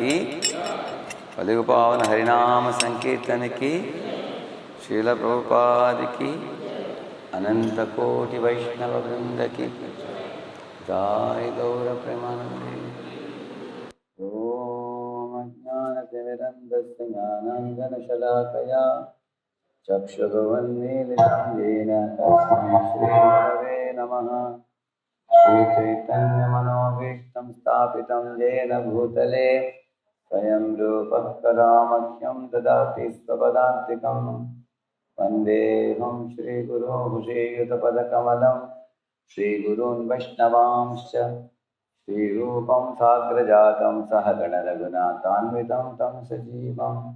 की, कलियुग पावन हरिनाम संकीर्तन की, श्रील प्रभुपाद की, अनंत कोटि वैष्णव वृंद की जय। गौर प्रेमानंदे। ओम अज्ञानतिमिरन्धस्य ज्ञानाञ्जनशलाकया चक्षुरुन्मीलितं येन तस्मै श्रीगुरवे नमः। श्रीचैतन्यमनोभीष्टं स्थापितं येन भूतले स्वयं रूपः कदामह्यं ददाति स्वपदान्तिकं। वन्देऽहं श्रीगुरोः श्रीयुतपदकमलं श्रीगुरून् वैष्णवांश्च श्रीरूपं साग्रजातं सहगणरघुनाथान्वितं तं सजीवं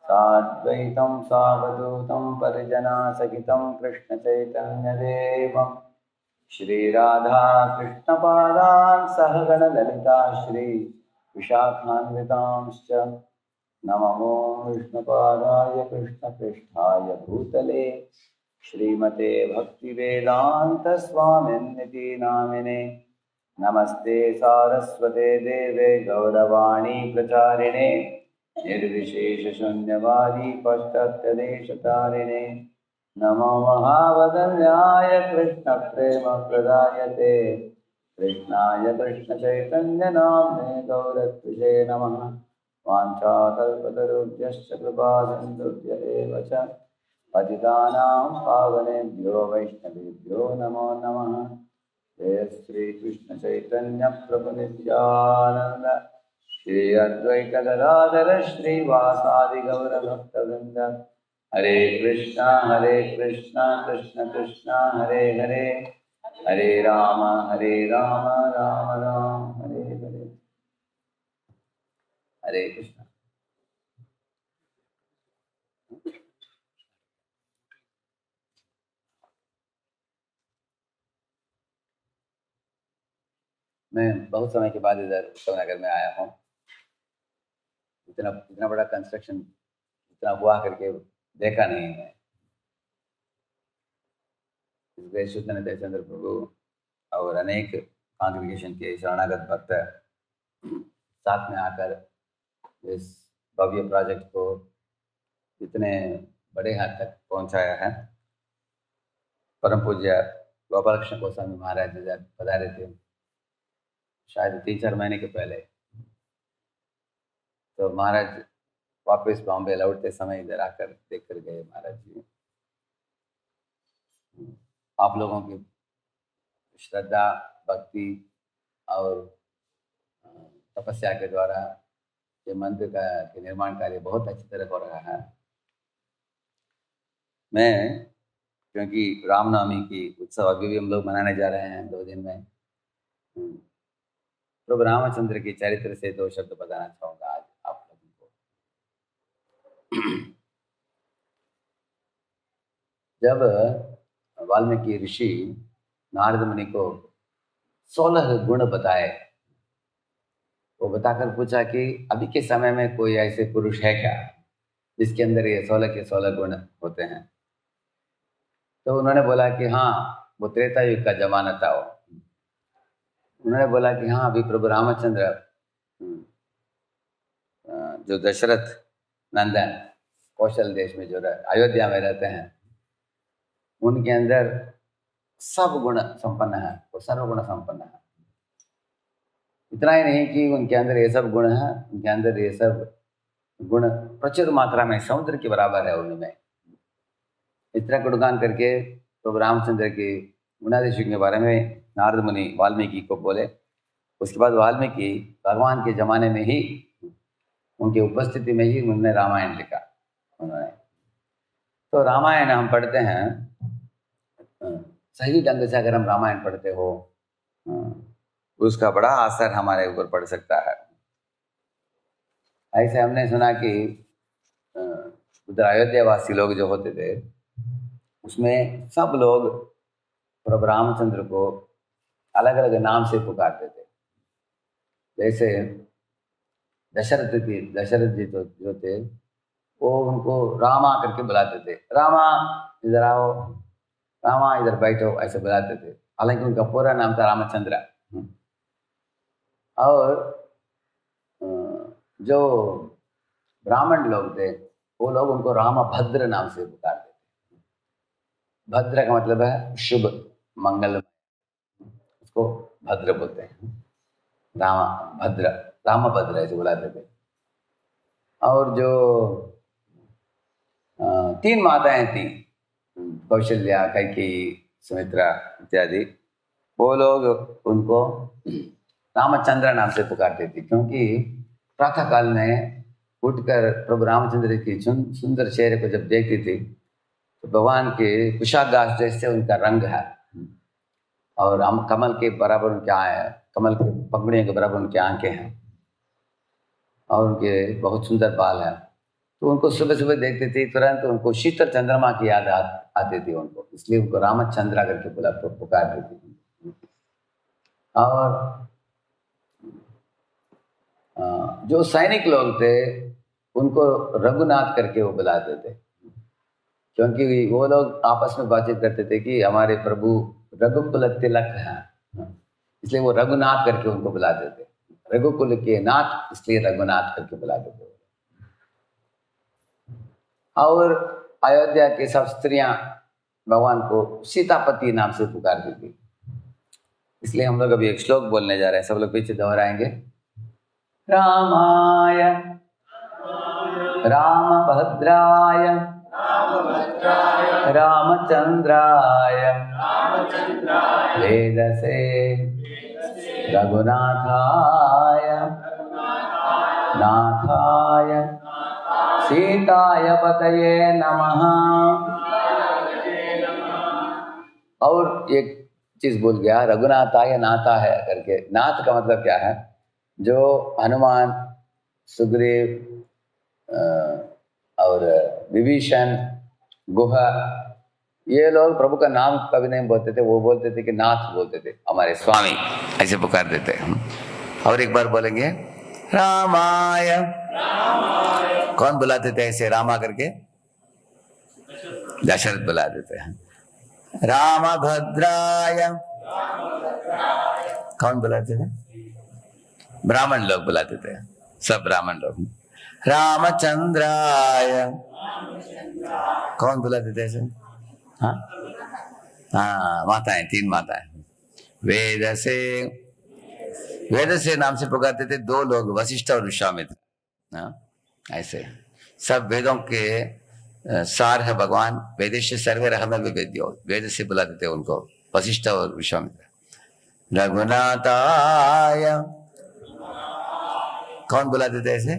साद्वैतं सावधूतं परिजनासहितं कृष्णचैतन्यदेवं श्रीराधा कृष्णपादान् सहगणललिता श्री विशाखान्वितांश्च नमो विष्णुपादाय कृष्णपृष्ठाय भूतले श्रीमते भक्तिवेदान्तस्वामिन्निति नामिने। नमस्ते सारस्वते देवे गौरवाणी प्रचारिणे निर्विशेषशून्यवादी पाश्चात्यदेशतारिणे। नमो महावदन्याय कृष्णप्रेमप्रदायते कृष्णाय कृष्णचैतन्यनाम्ने गौरत्विषे नमः। वाञ्छाकल्पतरुभ्यश्च कृपासिन्धुभ्य एव च पतितानां पावनेभ्यो वैष्णवेभ्यो नमो नमः। जय श्री कृष्ण चैतन्य प्रभु नित्यानंद श्री अद्वैत गदाधर श्रीवासादि गौर भक्तवृंद। हरे कृष्णा कृष्ण कृष्णा हरे हरे, हरे राम राम राम हरे हरे। हरे कृष्णा। मैं बहुत समय के बाद इधर उत्सव नगर में आया हूँ। इतना बड़ा कंस्ट्रक्शन इतना हुआ करके देखा नहीं है। शुद्धानंद चंद्र प्रभु और अनेक कांग्रीगेशन के शरणागत भक्त साथ में आकर इस भव्य प्रोजेक्ट को इतने बड़े हद तक पहुंचाया है। परम पूज्य गोपाल कृष्ण गोस्वामी महाराज पधारे थे शायद 3-4 महीने के पहले। तो महाराज वापस बॉम्बे लौटते समय इधर आकर देख कर गए। महाराज जी, आप लोगों की श्रद्धा भक्ति और तपस्या के द्वारा ये मंदिर का निर्माण कार्य बहुत अच्छी तरह हो रहा है। मैं क्योंकि रामनवमी की उत्सव अभी भी हम लोग मनाने जा रहे हैं 2 दिन में, प्रभु रामचंद्र के चरित्र से 2 शब्द बताना चाहूँगा आज आप लोगों को। जब वाल्मीकि ऋषि नारद मुनि को 16 गुण बताए, वो बताकर पूछा कि अभी के समय में कोई ऐसे पुरुष है क्या जिसके अंदर ये 16 के 16 गुण होते हैं। तो उन्होंने बोला कि हाँ, वो त्रेता युग का जमाना था। उन्होंने बोला कि हाँ, अभी प्रभु रामचंद्र जो दशरथ नंदन कौशल देश में जो अयोध्या में रहते हैं, उनके अंदर सब गुण संपन्न है, वो सर्वगुण संपन्न है। इतना ही नहीं कि उनके अंदर ये सब गुण है, उनके अंदर ये सब गुण प्रचुर मात्रा में समुद्र के बराबर है उनमें। इस तरह गुणगान करके प्रभु रामचंद्र के गुणाधिशय के बारे में नारद मुनि वाल्मीकि को बोले। उसके बाद वाल्मीकि भगवान के जमाने में ही, उनकी उपस्थिति में ही उन्होंने रामायण लिखा। उन्होंने तो रामायण हम पढ़ते हैं, सही ढंग से अगर हम रामायण पढ़ते हो उसका बड़ा असर हमारे ऊपर पड़ सकता है। ऐसे हमने सुना कि उधर अयोध्यावासी लोग जो होते थे उसमें सब लोग प्रभु रामचंद्र को अलग अलग नाम से पुकारते थे। जैसे दशरथ जी जो थे वो उनको रामा करके बुलाते थे, रामा इधर आओ, रामा इधर बैठो, ऐसे बुलाते थे। हालांकि उनका पूरा नाम था रामचंद्र। और जो ब्राह्मण लोग थे वो लोग उनको रामभद्र नाम से पुकारते थे। भद्र का मतलब है शुभ, मंगल, उसको भद्र बोलते हैं। रामभद्र, रामभद्र ऐसे बुलाते थे। और जो 3 माताएं थी, कौशल्या, कैकेयी, सुमित्रा इत्यादि, वो लोग उनको रामचंद्र नाम से पुकारते थे, क्योंकि प्रातः काल में उठकर प्रभु रामचंद्र की सुंदर चेहरे को जब देखती थी तो भगवान के कुशाग्रास जैसे उनका रंग है, और हम कमल के बराबर उनके कमल के पगड़ियों के बराबर उनकी आंखें हैं, और उनके बहुत सुंदर बाल हैं। तो उनको सुबह सुबह देखते थे, तुरंत उनको शीतल चंद्रमा की याद आती थी उनको, इसलिए उनको रामचंद्र करके पुकारते थे। और जो सैनिक लोग थे उनको रघुनाथ करके वो बुलाते थे, क्योंकि वो लोग आपस में बातचीत करते थे कि हमारे प्रभु रघुकुल तिलक हैं, इसलिए वो रघुनाथ करके उनको बुलाते थे। रघुकुल के नाथ, इसलिए रघुनाथ करके बुलाते थे। और अयोध्या के सब स्त्रियां भगवान को सीतापति नाम से पुकारती थी। इसलिए हम लोग अभी एक श्लोक बोलने जा रहे हैं, सब लोग पीछे दोहराएंगे। रामाय रामभद्राय रामचंद्राय वेदसे रघुनाथाय नाथाय सीताय पतये नमः। और एक चीज भूल गया, रघुनाथाय नाथा है करके। नाथ का मतलब क्या है? जो हनुमान, सुग्रीव और विभीषण, गुहा, ये लोग प्रभु का नाम कभी नहीं बोलते थे, वो बोलते थे कि नाथ बोलते थे, हमारे स्वामी ऐसे पुकार देते। और एक बार बोलेंगे रामाय। कौन बुलाते थे ऐसे रामा करके? दशरथ बुला देते हैं। रामभद्राय कौन बुलाते थे? ब्राह्मण लोग बुलाते थे, सब ब्राह्मण लोग। रामचंद्राय कौन बुलाते थे ऐसे? हाँ हाँ, माताएं, 3 माताएं। वेद से नाम से पुकारते थे 2 लोग, वशिष्ठ और विश्वामित्र। ऐसे सब वेदों के सार है भगवान। वेदेश सर्वे रहम विवेद्यो, वेद से बुलाते थे उनको, वशिष्ठ और विश्वामित्र। रघुनाथाय कौन बुलाते थे ऐसे?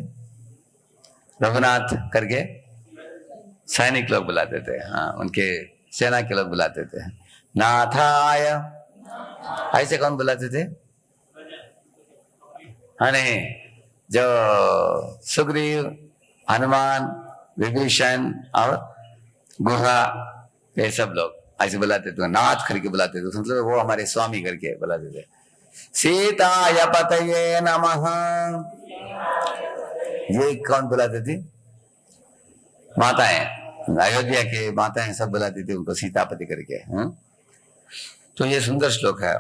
रघुनाथ करके सैनिक लोग बुलाते थे, हाँ, उनके सेना के लोग बुलाते थे। नाथाय ऐसे कौन बुलाते थे? हाँ नहीं, जो सुग्रीव, हनुमान, विभीषण और गुहा, ये सब लोग ऐसे बुलाते थे, नाथ करके बुलाते थे, मतलब वो हमारे स्वामी करके बुलाते थे। सीताय पतये नमः, ये कौन बुलाते थी? माताएं, अयोध्या के माताएं सब बुलाती थी उनको सीतापति करके। तो ये सुंदर श्लोक है।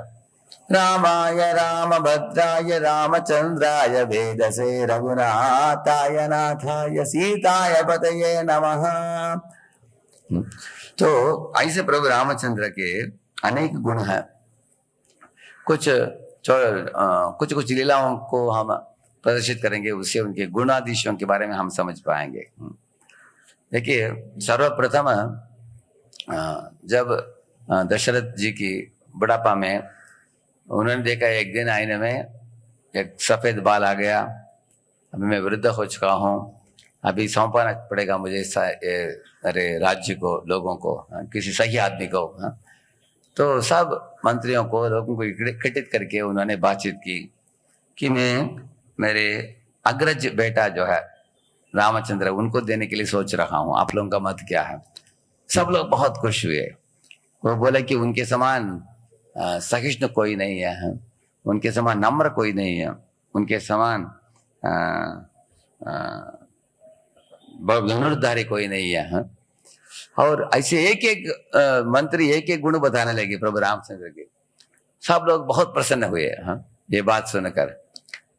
रामाय रामभद्राय रामचंद्राय वेदसे रघुनाथाय नाथाय सीताय पतये नमः। तो ऐसे प्रभु रामचंद्र के अनेक गुण हैं। कुछ कुछ लीलाओं को हम प्रदर्शित करेंगे, उससे उनके गुणाधीशों के बारे में हम समझ पाएंगे। देखिए, सर्वप्रथम जब दशरथ जी की बुढ़ापा में उन्होंने देखा, एक दिन आईने में एक सफेद बाल आ गया, अभी मैं वृद्ध हो चुका हूँ, अभी सौंपना पड़ेगा मुझे अरे राज्य को, लोगों को, किसी सही आदमी को। तो सब मंत्रियों को, लोगों को एकत्रित करके उन्होंने बातचीत की कि मैं मेरे अग्रज बेटा जो है रामचंद्र, उनको देने के लिए सोच रहा हूँ, आप लोगों का मत क्या है? सब लोग बहुत खुश हुए। वो बोले कि उनके समान सहिष्णु कोई नहीं है, उनके समान नम्र कोई नहीं है, उनके समान धनुर्धारी कोई नहीं है। और ऐसे एक एक मंत्री एक एक गुण बताने लगे प्रभु रामचंद्र के। सब लोग बहुत प्रसन्न हुए ये बात सुनकर।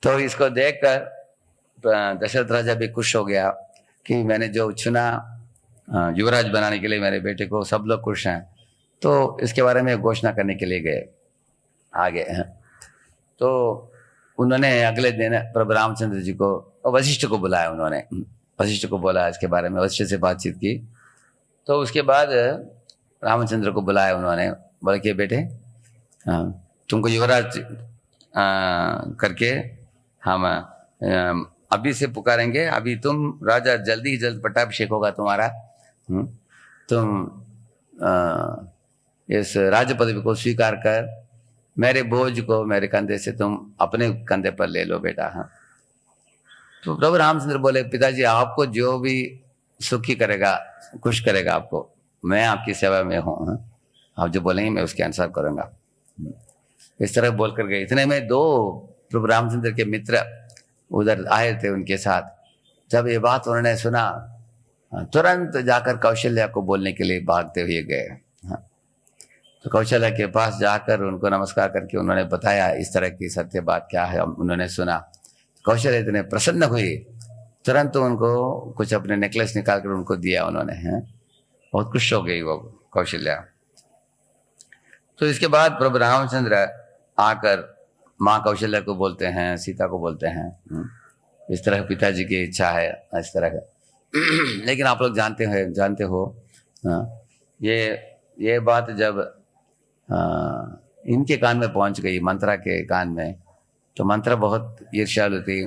तो इसको देखकर दशरथ राजा भी खुश हो गया कि मैंने जो चुना युवराज बनाने के लिए मेरे बेटे को, सब लोग खुश हैं, तो इसके बारे में घोषणा करने के लिए गए आगे हैं। तो उन्होंने अगले दिन प्रभु रामचंद्र जी को और वशिष्ठ को बुलाया, उन्होंने वशिष्ठ को बोला इसके बारे में, वशिष्ठ से बातचीत की। तो उसके बाद रामचंद्र को बुलाया उन्होंने, बोले कि बेटे तुमको युवराज करके हम अभी से पुकारेंगे, अभी तुम राजा, जल्दी ही जल्द पट्टाभिषेक होगा तुम्हारा, तुम इस राज पदवी को स्वीकार कर, मेरे बोझ को मेरे कंधे से तुम अपने कंधे पर ले लो बेटा। हाँ, तो प्रभु रामचंद्र बोले पिताजी आपको जो भी सुखी करेगा, खुश करेगा आपको, मैं आपकी सेवा में हूँ, आप जो बोलेंगे मैं उसके अनुसार करूँगा। इस तरह बोल कर गए। इतने में दो प्रभु रामचंद्र के मित्र उधर आए थे उनके साथ। जब ये बात उन्होंने सुना, तुरंत जाकर कौशल्या को बोलने के लिए भागते हुए गए। तो कौशल्या के पास जाकर उनको नमस्कार करके उन्होंने बताया इस तरह की सत्य बात क्या है, उन्होंने सुना। कौशल्या इतने प्रसन्न हुई, तुरंत उनको कुछ अपने नेकलेस निकाल कर उनको दिया उन्होंने, हैं बहुत खुश हो गई वो कौशल्या। तो इसके बाद प्रभु रामचंद्र आकर माँ कौशल्या को बोलते हैं, सीता को बोलते हैं, इस तरह पिताजी की इच्छा है, इस तरह लेकिन आप लोग जानते हो ये बात जब इनके कान में पहुंच गई, मंत्रा के कान में, तो मंत्रा बहुत ईर्ष्यालु थी।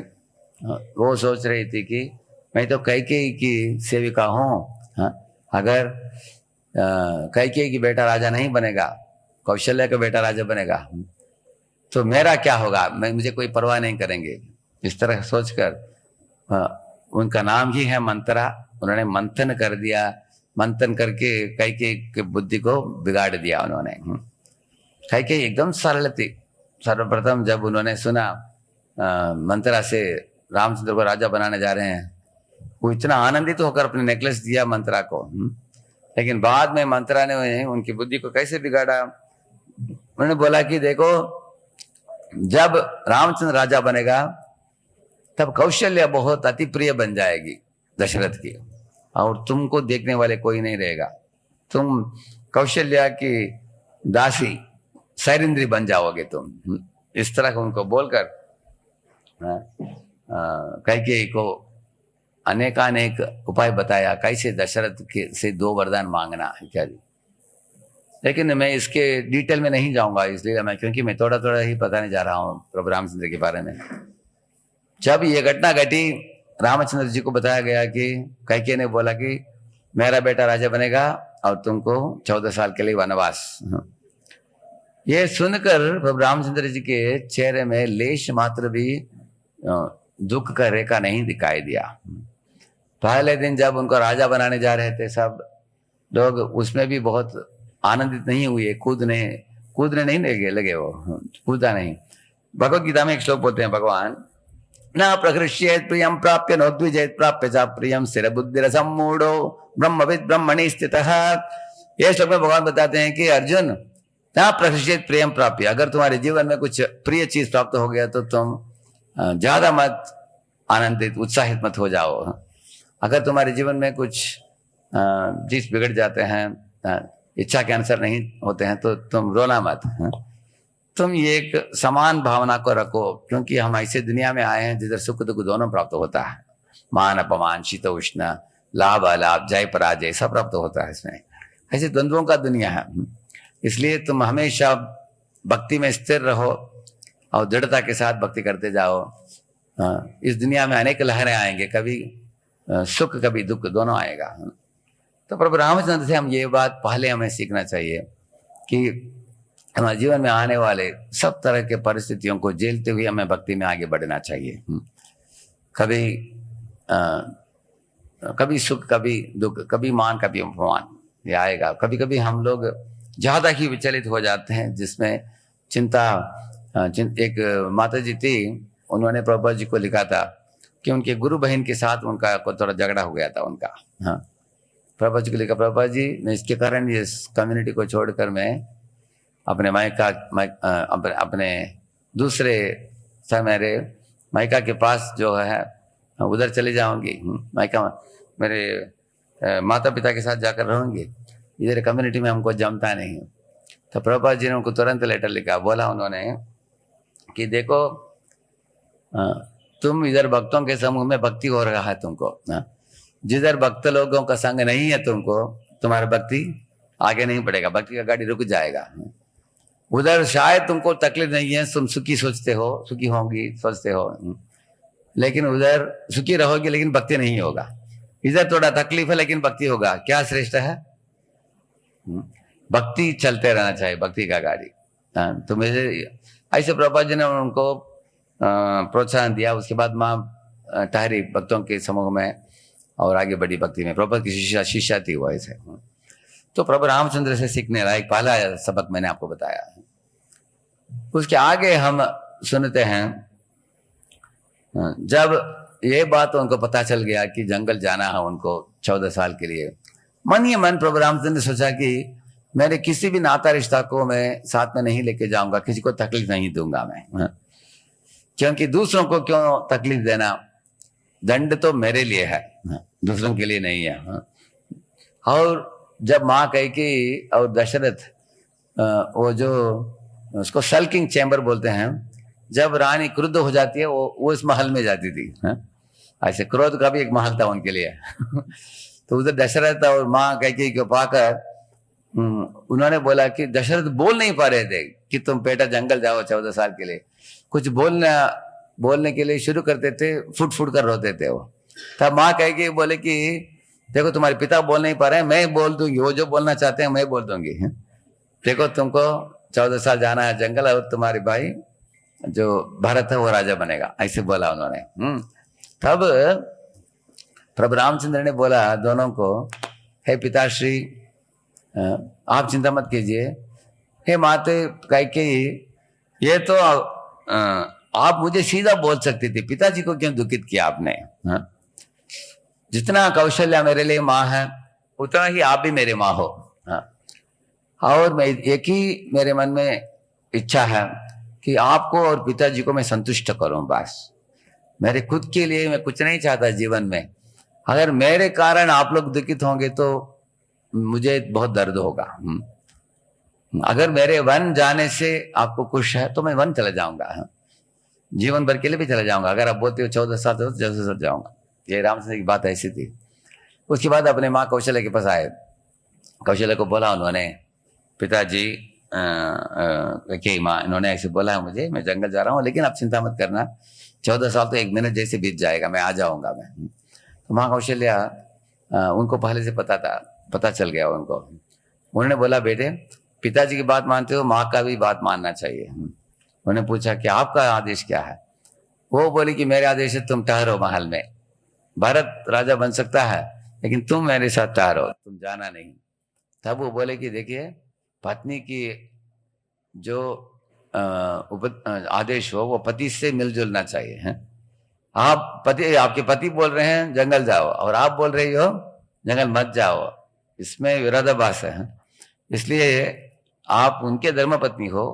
वो सोच रही थी कि मैं तो कैकेयी की सेविका हूँ, अगर कैकेयी की बेटा राजा नहीं बनेगा, कौशल्या का बेटा राजा बनेगा, तो मेरा क्या होगा, मुझे कोई परवाह नहीं करेंगे। इस तरह सोचकर उनका नाम ही है मंत्रा। उन्होंने मंथन कर दिया, मंथन करके कैकेयी की बुद्धि को बिगाड़ दिया उन्होंने। कैकेयी एकदम सरल थी। सर्वप्रथम जब उन्होंने सुना मंत्रा से रामचंद्र को राजा बनाने जा रहे हैं, वो इतना आनंदित होकर अपने नेकलेस दिया मंत्रा को। लेकिन बाद में मंत्रा ने उनकी बुद्धि को कैसे बिगाड़ा, उन्होंने बोला कि देखो जब रामचंद्र राजा बनेगा तब कौशल्या बहुत अति प्रिय बन जाएगी दशरथ की, और तुमको देखने वाले कोई नहीं रहेगा, तुम कौशल्या की दासी सैरिंद्री बन जाओगे तुम। इस तरह उनको बोलकर कैकेयी को अनेकानेक उपाय बताया कैसे दशरथ के से 2 वरदान मांगना इत्यादि। लेकिन मैं इसके डिटेल में नहीं जाऊंगा इसलिए क्योंकि मैं थोड़ा थोड़ा ही बताने जा रहा हूँ प्रभु रामचंद्र के बारे में। जब ये घटना घटी, रामचंद्र जी को बताया गया कि कैकेयी ने बोला कि मेरा बेटा राजा बनेगा और तुमको 14 साल के लिए वनवास। ये सुनकर प्रभु रामचंद्र जी के चेहरे में लेश मात्र भी दुख का रेखा नहीं दिखाई दिया। पहले दिन जब उनको राजा बनाने जा रहे थे, सब लोग उसमें भी बहुत आनंदित नहीं हुए, कूदने नहीं लगे वो, कूदा नहीं। भगवत गीता में एक श्लोक बोलते हैं भगवान, न प्रकृष्येत प्रियम प्राप्य नोद्विजेत प्राप्य च प्रियम स्थिर बुद्धि सम्मूढ़ो ब्रह्मविद ब्रह्मणि स्थितः। ये श्लोक में भगवान बताते हैं कि अर्जुन, न प्रकृष्येत प्रियम प्राप्य, अगर तुम्हारे जीवन में कुछ प्रिय चीज प्राप्त हो गया तो तुम ज्यादा मत आनंदित उत्साहित मत हो जाओ। अगर तुम्हारे जीवन में कुछ चीज बिगड़ जाते हैं, इच्छा के अनुसार नहीं होते हैं, तो तुम रोना मत। तुम ये एक समान भावना को रखो, क्योंकि हम ऐसे दुनिया में आए हैं जिधर सुख दुख दोनों प्राप्त होता है, मान अपमान, शीत उष्ण, लाभ अलाभ, जय पराजय सब प्राप्त होता है इसमें। ऐसे द्वंद्वों का दुनिया है, इसलिए तुम हमेशा भक्ति में स्थिर रहो और दृढ़ता के साथ भक्ति करते जाओ। इस दुनिया में अनेक लहरें आएंगे, कभी सुख कभी दुख दोनों आएगा। तो प्रभु रामचंद्र से हम ये बात पहले हमें सीखना चाहिए कि हमारे जीवन में आने वाले सब तरह के परिस्थितियों को झेलते हुए हमें भक्ति में आगे बढ़ना चाहिए। कभी सुख कभी दुख, कभी मान कभी अपमान, ये आएगा। कभी कभी हम लोग ज्यादा ही विचलित हो जाते हैं, जिसमें एक माता जी थी, उन्होंने प्रभुपाद जी को लिखा था कि उनके गुरु बहन के साथ उनका थोड़ा झगड़ा हो गया था उनका। हाँ, प्रभुपाद जी को लिखा, प्रभुपाद जी मैं इसके कारण इस कम्युनिटी को छोड़कर मैं अपने अपने दूसरे मेरे मायका के पास जो है उधर चले जाऊंगी, मैं कहा मेरे माता पिता के साथ जाकर रहूंगी, इधर कम्युनिटी में हमको जमता नहीं। तो प्रभुपाद जी ने उनको तुरंत लेटर लिखा, बोला उन्होंने कि देखो तुम इधर भक्तों के समूह में भक्ति हो रहा है तुमको, जिधर भक्त लोगों का संग नहीं है तुमको, तुम्हारा भक्ति आगे नहीं बढ़ेगा, भक्ति का गाड़ी रुक जाएगा। उधर शायद तुमको तकलीफ नहीं है, तुम सुखी सोचते हो, सुखी होंगी सोचते हो, लेकिन उधर सुखी रहोगे लेकिन भक्ति नहीं होगा। इधर थोड़ा तकलीफ है लेकिन भक्ति होगा। क्या श्रेष्ठ है? भक्ति चलते रहना चाहिए, भक्ति का गाड़ी। तो मुझे ऐसे प्रभुपाद जी ने उनको प्रोत्साहन दिया। उसके बाद माँ ठहरी भक्तों के समूह में और आगे बढ़ी भक्ति में। प्रभुपाद की शिष्या थी वो ऐसे। तो प्रभु रामचंद्र से सीखने लायक पहला सबक मैंने आपको बताया। उसके आगे हम सुनते हैं, जब ये बात उनको पता चल गया कि जंगल जाना है उनको 14 साल के लिए, मन ही मन प्रभु रामचंद्र ने सोचा कि मेरे किसी भी नाता रिश्ता को मैं साथ में नहीं लेके जाऊंगा, किसी को तकलीफ नहीं दूंगा मैं, क्योंकि दूसरों को क्यों तकलीफ देना, दंड तो मेरे लिए है, दूसरों के लिए नहीं है। और जब माँ कैकेयी और दशरथ, वो जो उसको सल्किंग चैम्बर बोलते हैं, जब रानी क्रुद्ध हो जाती है वो इस महल में जाती थी। ऐसे क्रोध का भी एक महल था उनके लिए। तो उधर दशरथ और माँ कैकेयी को पाकर उन्होंने बोला कि दशरथ बोल नहीं पा रहे थे कि तुम बेटा जंगल जाओ 14 साल के लिए, कुछ बोलने के लिए शुरू करते थे, फुट फुट कर रोते थे वो। तब माँ कैकेयी बोले कि देखो तुम्हारे पिता बोल नहीं पा रहे हैं, मैं बोल दूंगी, वो जो बोलना चाहते हैं मैं बोल दूंगी। देखो तुमको 14 साल जाना है जंगल और तुम्हारे भाई जो भरत है वो राजा बनेगा, ऐसे बोला उन्होंने। तब प्रभु रामचंद्र ने बोला दोनों को, हे पिताश्री आप चिंता मत कीजिए, हे माते कैकेयी ये तो आप मुझे सीधा बोल सकती थी, पिताजी को क्यों दुखित किया आपने? जितना कौशल्या मेरे लिए माँ है उतना ही आप भी मेरे माँ हो। और मैं एक ही मेरे मन में इच्छा है कि आपको और पिताजी को मैं संतुष्ट करूं, बस। मेरे खुद के लिए मैं कुछ नहीं चाहता जीवन में। अगर मेरे कारण आप लोग दुखित होंगे तो मुझे बहुत दर्द होगा। अगर मेरे वन जाने से आपको खुश है तो मैं वन चला जाऊंगा, जीवन भर के लिए भी चला जाऊंगा। अगर आप बोलते हो 14 साल तो 14 साल जाऊंगा। ये रामचंद्र की बात ऐसी थी। उसके बाद अपने माँ कौशल्या के पास आए। कौशल्या को बोला उन्होंने, पिताजी कि माँ इन्होंने ऐसे बोला है मुझे, मैं जंगल जा रहा हूँ, लेकिन आप चिंता मत करना, 14 साल तो 1 मिनट जैसे बीत जाएगा, मैं आ जाऊंगा मैं। तो माँ कौशल्या उनको पहले से पता चल गया उनको। उन्होंने बोला बेटे पिताजी की बात मानते हो, माँ का भी बात मानना चाहिए। उन्होंने पूछा कि आपका आदेश क्या है? वो बोली कि मेरे आदेश है तुम ठहरो महल में, भरत राजा बन सकता है लेकिन तुम मेरे साथ ठहरो, तुम जाना नहीं। तब वो बोले कि देखिए पत्नी की जो आदेश हो वो पति से मिलजुलना चाहिए है। आपके पति बोल रहे हैं जंगल जाओ और आप बोल रही हो जंगल मत जाओ, इसमें विरोधाभास है। इसलिए आप उनके धर्म पत्नी हो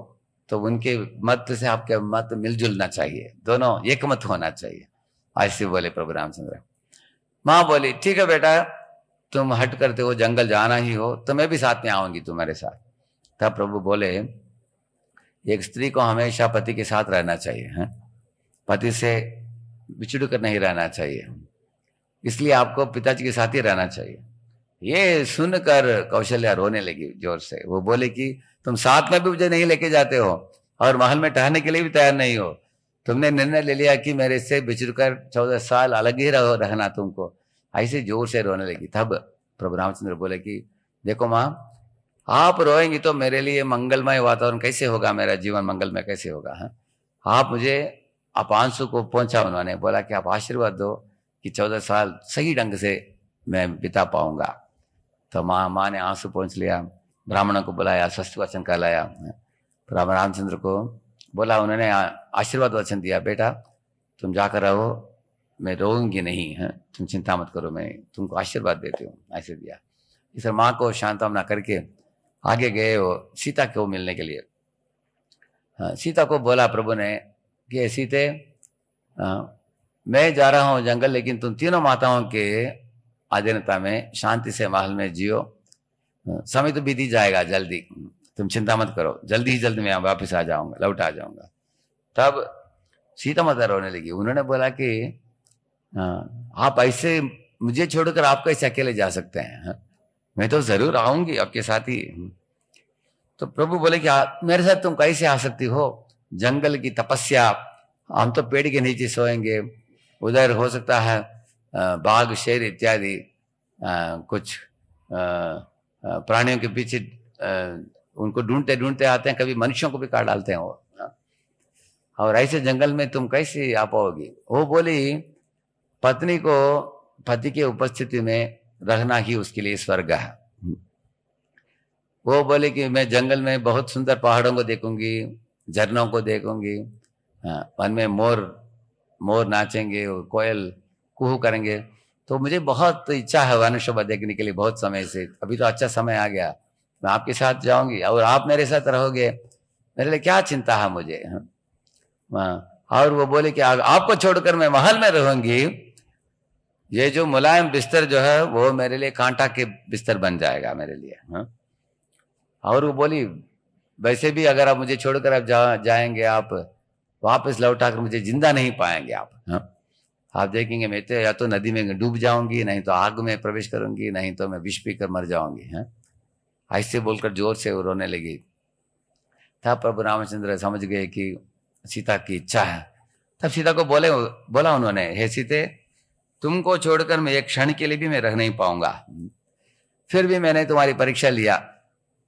तो उनके मत से आपके मत मिलजुलना चाहिए, दोनों एक मत होना चाहिए, ऐसे बोले प्रभु रामचंद्र। माँ बोली ठीक है बेटा, तुम हट करते हो जंगल जाना ही हो तो मैं भी साथ में आऊंगी तुम्हारे साथ। तब प्रभु बोले एक स्त्री को हमेशा पति के साथ रहना चाहिए है, पति से बिछड़ कर नहीं रहना चाहिए, इसलिए आपको पिताजी के साथ ही रहना चाहिए। ये सुनकर कौशल्या रोने लगी जोर से। वो बोले कि तुम साथ में भी मुझे नहीं लेके जाते हो और महल में ठहरने के लिए भी तैयार नहीं हो, तुमने निर्णय ले लिया कि मेरे से बिछड़कर 14 साल अलग ही रहना तुमको, ऐसे जोर से रोने लगी। तब प्रभु रामचंद्र बोले कि देखो माँ, आप रोएंगी तो मेरे लिए मंगलमय वातावरण कैसे होगा, मेरा जीवन मंगलमय कैसे होगा है? आप मुझे आप आंसू को पहुंचा। उन्होंने बोला कि आप आशीर्वाद दो कि 14 साल सही ढंग से मैं बिता पाऊंगा। तो माँ ने आंसू पहुंच लिया, ब्राह्मणों को बुलाया, स्वस्थ वचन कहलाया। प्रभु रामचंद्र को बोला, उन्होंने आशीर्वाद वचन दिया, बेटा तुम जाकर रहो, मैं रोऊंगी नहीं है, तुम चिंता मत करो, मैं तुमको आशीर्वाद देती हूँ, ऐसे दिया। इस माँ को शांतवना करके आगे गए वो सीता को मिलने के लिए। सीता को बोला प्रभु ने कि सीते मैं जा रहा हूं जंगल, लेकिन तुम तीनों माताओं के अधीनता में शांति से महल में जियो, समय तो बीत ही जाएगा जल्दी, तुम चिंता मत करो, जल्दी ही जल्दी मैं वापस आ जाऊंगा, लौट आ जाऊंगा। तब सीता माता रोने लगी। उन्होंने बोला कि आप ऐसे मुझे छोड़कर आप कैसे अकेले जा सकते हैं? मैं तो जरूर आऊंगी आपके साथ ही। तो प्रभु बोले कि मेरे साथ तुम कैसे आ सकती हो? जंगल की तपस्या, हम तो पेड़ के नीचे सोएंगे, उधर हो सकता है बाघ शेर इत्यादि कुछ प्राणियों के पीछे उनको ढूंढते ढूंढते आते हैं, कभी मनुष्यों को भी काट डालते हैं वो। और ऐसे जंगल में तुम कैसे आ पाओगी? वो बोली पत्नी को पति की उपस्थिति में रहना ही उसके लिए स्वर्ग है। वो बोले कि मैं जंगल में बहुत सुंदर पहाड़ों को देखूंगी, झरनों को देखूंगी, वन में मोर नाचेंगे, कोयल कुहू करेंगे, तो मुझे बहुत इच्छा है मनुष्य देखने के लिए बहुत समय से। अभी तो अच्छा समय आ गया, मैं आपके साथ जाऊंगी और आप मेरे साथ रहोगे, मेरे लिए क्या चिंता है मुझे। और वो बोले कि आपको छोड़कर मैं महल में रहूंगी, ये जो मुलायम बिस्तर जो है वो मेरे लिए कांटा के बिस्तर बन जाएगा मेरे लिए। और वो बोली वैसे भी अगर आप मुझे छोड़कर आप जाएंगे, आप वापस लौटाकर मुझे जिंदा नहीं पाएंगे आप। आप देखेंगे मैं तो या तो नदी में डूब जाऊंगी, नहीं तो आग में प्रवेश करूंगी, नहीं तो मैं विष पीकर मर जाऊंगी। ऐसे बोलकर जोर से वो रोने लगी। तब प्रभु रामचंद्र समझ गए कि सीता की इच्छा है। तब सीता को बोला उन्होंने, हे सीते, तुमको छोड़कर मैं एक क्षण के लिए भी मैं रह नहीं पाऊंगा। फिर भी मैंने तुम्हारी परीक्षा लिया,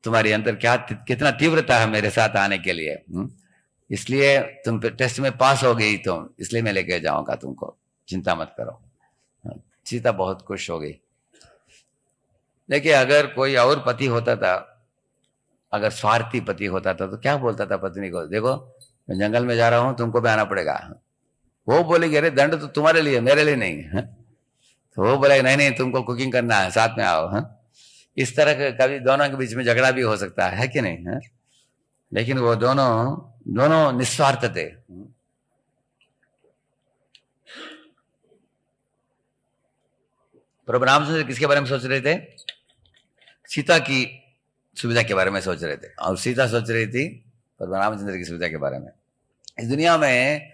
तुम्हारे अंदर कितना तीव्रता है मेरे साथ आने के लिए, इसलिए तुम टेस्ट में पास हो गई, तुम इसलिए मैं लेके जाऊंगा तुमको, चिंता मत करो। सीता बहुत खुश हो गई। देखिए अगर कोई और पति होता था, अगर स्वार्थी पति होता था तो क्या बोलता था पत्नी को, देखो मैं जंगल में जा रहा हूं, तुमको भी आना पड़ेगा। वो बोलेगी अरे दंड तो तुम्हारे लिए, मेरे लिए नहीं है। तो वो बोलेगा नहीं नहीं तुमको कुकिंग करना है, साथ में आओ। इस तरह के कभी दोनों के बीच में झगड़ा भी हो सकता है कि नहीं? लेकिन वो दोनों निस्वार्थ थे। प्रभु रामचंद्र किसके बारे में सोच रहे थे? सीता की सुविधा के बारे में सोच रहे थे, और सीता सोच रही थी प्रभु रामचंद्र की सुविधा के बारे में। इस दुनिया में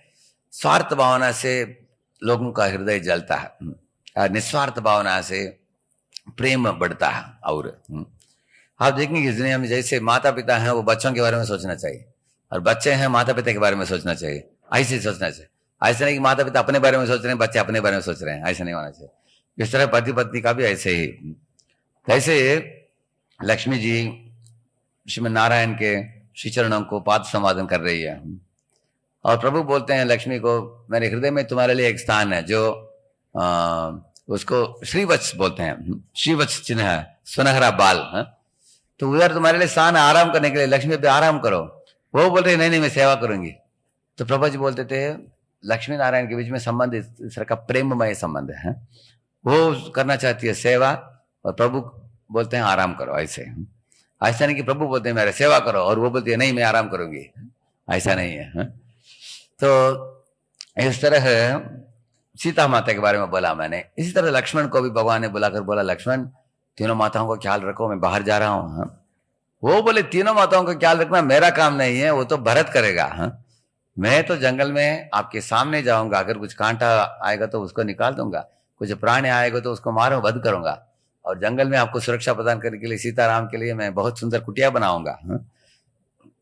स्वार्थ भावना से लोगों का हृदय जलता है, और निस्वार्थ भावना से प्रेम बढ़ता है। और आप देखेंगे कि इस दुनिया में जैसे माता पिता हैं वो बच्चों के बारे में सोचना चाहिए, और बच्चे हैं माता पिता के बारे में सोचना चाहिए। ऐसे सोचना चाहिए, ऐसा नहीं कि माता पिता अपने बारे में सोच रहे हैं, बच्चे अपने बारे में सोच रहे हैं, ऐसा नहीं होना चाहिए। इस तरह पति पत्नी का भी ऐसे ही। कैसे लक्ष्मी जी श्रीमद नारायण के श्री चरणों को पाद संवादन कर रही है, और प्रभु बोलते हैं लक्ष्मी को, मेरे हृदय में तुम्हारे लिए एक स्थान है जो उसको श्रीवत्स बोलते हैं, श्रीवत्स चिन्ह है, सुनहरा बाल है, तो उधर तुम्हारे लिए स्थान है आराम करने के लिए, लक्ष्मी पे आराम करो। वो बोल रहे नहीं नहीं मैं सेवा करूंगी। तो प्रभु जी बोलते थे लक्ष्मी नारायण के बीच में संबंध इस तरह का प्रेममय संबंध है, वो करना चाहती है सेवा, और प्रभु बोलते हैं आराम करो। ऐसा नहीं कि प्रभु बोलते हैं मेरे सेवा करो और वो बोलती है नहीं मैं आराम करूंगी, ऐसा नहीं है। तो इस तरह सीता माता के बारे में बोला मैंने। इसी तरह लक्ष्मण को भी भगवान ने बुलाकर बोला, लक्ष्मण तीनों माताओं का ख्याल रखो, मैं बाहर जा रहा हूं। वो बोले तीनों माताओं का ख्याल रखना मेरा काम नहीं है, वो तो भरत करेगा। मैं तो जंगल में आपके सामने जाऊंगा, अगर कुछ कांटा आएगा तो उसको निकाल दूंगा, कुछ प्राणी आएगा तो उसको मारो वध करूंगा, और जंगल में आपको सुरक्षा प्रदान करने के लिए सीताराम के लिए मैं बहुत सुंदर कुटिया बनाऊंगा।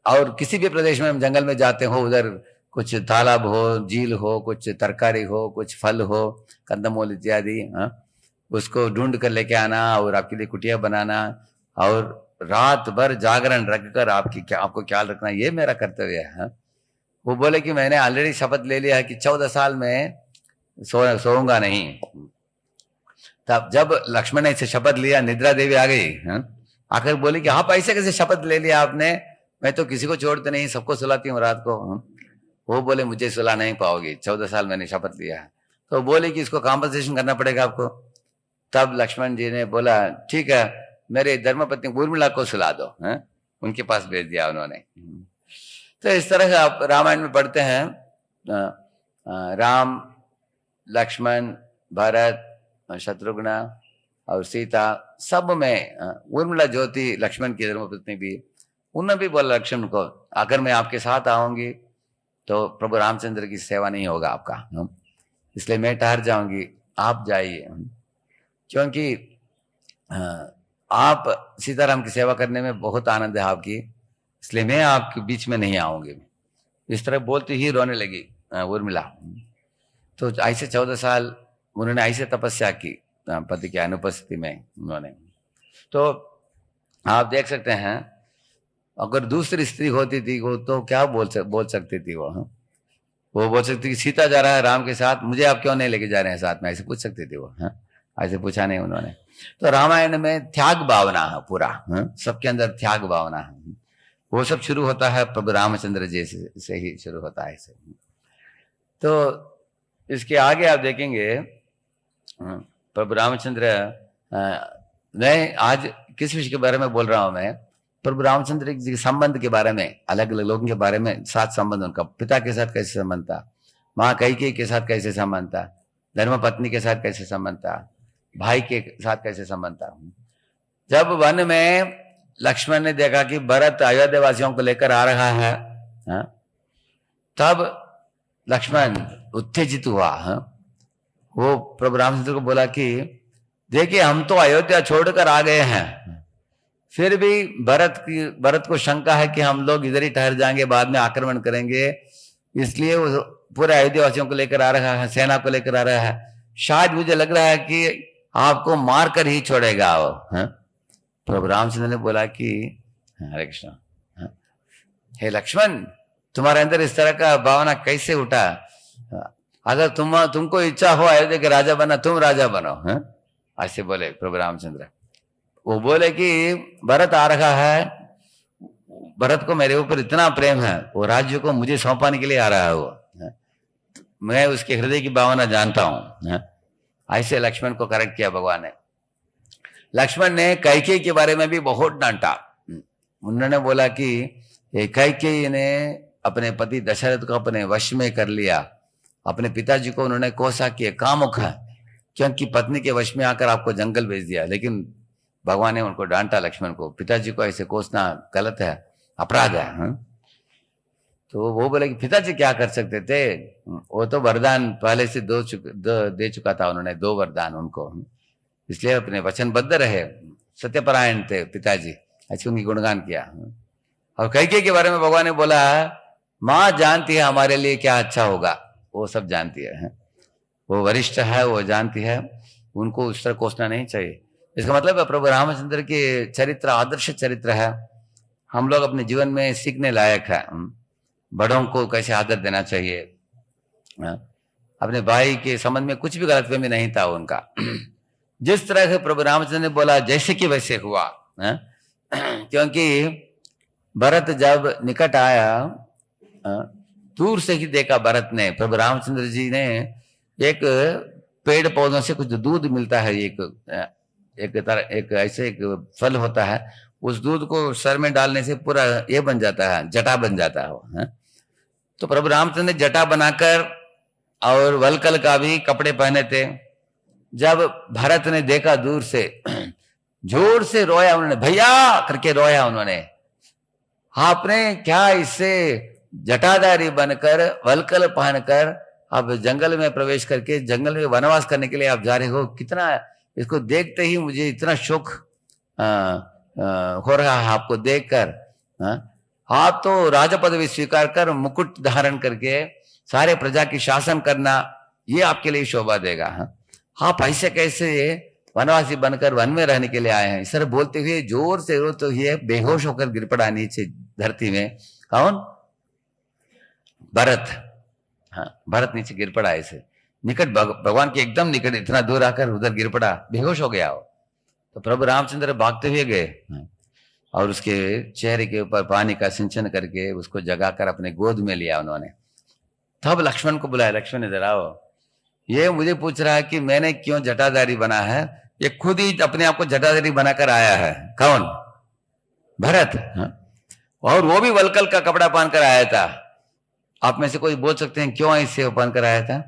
और किसी भी प्रदेश में हम जंगल में जाते हो, उधर कुछ तालाब हो, झील हो, कुछ तरकारी हो, कुछ फल हो, कंदमूल इत्यादि, उसको ढूंढ कर लेके आना और आपके लिए कुटिया बनाना, और रात भर जागरण रखकर आपको ख्याल रखना, ये मेरा कर्तव्य है। वो बोले कि मैंने ऑलरेडी शपथ ले लिया है कि 14 साल में सोऊंगा नहीं। तब जब लक्ष्मण ने इसे शपथ लिया, निद्रा देवी आ गई, आकर बोली कि आप ऐसे कैसे शपथ ले लिया आपने, मैं तो किसी को छोड़ते नहीं, सबको सुलाती हूँ रात को। वो बोले मुझे सुला नहीं पाओगी, 14 साल मैंने शपथ लिया है। तो बोले कि इसको कॉम्पनसेशन करना पड़ेगा आपको। तब लक्ष्मण जी ने बोला ठीक है, मेरे धर्मपत्नी उर्मिला को सुला दो, उनके पास भेज दिया उन्होंने। तो इस तरह से आप रामायण में पढ़ते हैं, राम लक्ष्मण, भरत, शत्रुघ्न और सीता सब में उर्मिला जो थी लक्ष्मण की धर्मपत्नी भी, उन्होंने भी बोला लक्ष्मण को, अगर मैं आपके साथ आऊंगी तो प्रभु रामचंद्र की सेवा नहीं होगा आपका, इसलिए मैं ठहर जाऊंगी, आप जाइए, क्योंकि आप सीताराम की सेवा करने में बहुत आनंद है आपकी, इसलिए मैं आपके बीच में नहीं आऊंगी। इस तरह बोलती ही रोने लगी उर्मिला। तो ऐसे 14 साल उन्होंने ऐसे तपस्या की पति की अनुपस्थिति में उन्होंने। तो आप देख सकते हैं अगर दूसरी स्त्री होती थी वो तो क्या बोल सकती थी वो बोल सकती थी सीता जा रहा है राम के साथ, मुझे आप क्यों नहीं लेके जा रहे हैं साथ में, ऐसे पूछ सकती थी वो। ऐसे पूछा नहीं उन्होंने। तो रामायण में त्याग भावना है पूरा, सबके अंदर त्याग भावना है, वो सब शुरू होता है प्रभु रामचंद्र जी से ही शुरू होता है इसे। तो इसके आगे आप देखेंगे प्रभु रामचंद्र, मैं आज किस विषय के बारे में बोल रहा हूं, मैं प्रभु रामचंद्र जी के संबंध के बारे में, अलग अलग लोगों के बारे में, साथ संबंध, उनका पिता के साथ कैसे संबंध था, माँ कैकेयी के साथ कैसे संबंध था, धर्मपत्नी के साथ कैसे संबंध था, भाई के साथ कैसे संबंध था। जब वन में लक्ष्मण ने देखा कि भरत अयोध्या वासियों को लेकर आ रहा है, तब लक्ष्मण उत्तेजित हुआ। वो प्रभु रामचंद्र को बोला कि देखिए हम तो अयोध्या छोड़कर आ गए हैं, फिर भी भरत को शंका है कि हम लोग इधर ही ठहर जाएंगे, बाद में आक्रमण करेंगे, इसलिए वो पूरे अयोध्या वासियों को लेकर आ रहा है, सेना को लेकर आ रहा है, शायद मुझे लग रहा है कि आपको मारकर ही छोड़ेगा वो। प्रभु रामचंद्र ने बोला कि हरे कृष्ण, हे लक्ष्मण, तुम्हारे अंदर इस तरह का भावना कैसे उठा, अगर तुमको इच्छा हो अयोध्या के राजा बना, तुम राजा बनो, ऐसे बोले प्रभु रामचंद्र। वो बोले कि भरत आ रहा है, भरत को मेरे ऊपर इतना प्रेम है, वो राज्य को मुझे सौंपाने के लिए आ रहा है, वो मैं उसके हृदय की भावना जानता हूं। ऐसे लक्ष्मण को करेक्ट किया भगवान ने। लक्ष्मण ने कैकेयी के बारे में भी बहुत डांटा। उन्होंने बोला कि कैकेयी ने अपने पति दशरथ को अपने वश में कर लिया, अपने पिताजी को उन्होंने कोसा कि कामुक है, क्योंकि पत्नी के वश में आकर आपको जंगल भेज दिया। लेकिन भगवान ने उनको डांटा, लक्ष्मण को, पिताजी को ऐसे कोसना गलत है, अपराध है। तो वो बोले कि पिताजी क्या कर सकते थे, वो तो वरदान पहले से दे चुका था उन्होंने, 2 वरदान उनको, इसलिए अपने वचनबद्ध रहे, सत्यपरायण थे पिताजी, ऐसे उनकी गुणगान किया। और कैकेयी के बारे में भगवान ने बोला माँ जानती है हमारे लिए क्या अच्छा होगा, वो सब जानती है, वो वरिष्ठ है, वो जानती है, उनको उस तरह कोसना नहीं चाहिए। इसका मतलब है प्रभु रामचंद्र के चरित्र आदर्श चरित्र है, हम लोग अपने जीवन में सीखने लायक है। बड़ों को कैसे आदर देना चाहिए, अपने भाई के संबंध में कुछ भी गलतफहमी नहीं था उनका। जिस तरह से प्रभु रामचंद्र ने बोला जैसे कि वैसे हुआ, क्योंकि भरत जब निकट आया, दूर से ही देखा भरत ने, प्रभु रामचंद्र जी ने, एक पेड़ पौधों से कुछ दूध मिलता है, एक ऐसे एक फल होता है, उस दूध को सर में डालने से पूरा ये बन जाता है, जटा बन जाता है। तो प्रभु रामचंद्र ने जटा बनाकर और वलकल का भी कपड़े पहने थे। जब भरत ने देखा दूर से, जोर से रोया उन्होंने, भैया करके रोया उन्होंने, आपने क्या इससे जटाधारी बनकर वलकल पहनकर अब जंगल में प्रवेश करके जंगल में वनवास करने के लिए आप जा रहे हो, कितना, इसको देखते ही मुझे इतना शोक हो रहा है आपको देखकर। आप तो राजा पदवी स्वीकार कर मुकुट धारण करके सारे प्रजा की शासन करना, ये आपके लिए शोभा देगा। आप ऐसे कैसे वनवासी बनकर वन में रहने के लिए आए हैं, सर बोलते हुए जोर से रो तो ये बेहोश होकर गिर पड़ा नीचे धरती में। कौन? भरत। भरत नीचे गिर पड़ा, ऐसे निकट भगवान के एकदम निकट, इतना दूर आकर उधर गिर पड़ा, बेहोश हो गया वो। तो प्रभु रामचंद्र भागते हुए गए और उसके चेहरे के ऊपर पानी का सिंचन करके उसको जगाकर अपने गोद में लिया उन्होंने। तब लक्ष्मण को बुलाया, लक्ष्मण इधर आओ, ये मुझे पूछ रहा है कि मैंने क्यों जटाधारी बना है, ये खुद ही अपने आप को जटाधारी बनाकर आया है। कौन? भरत। और वो भी वलकल का कपड़ा पहनकर आया था। आप में से कोई बोल सकते हैं क्यों ऐसे पहनकर आया था?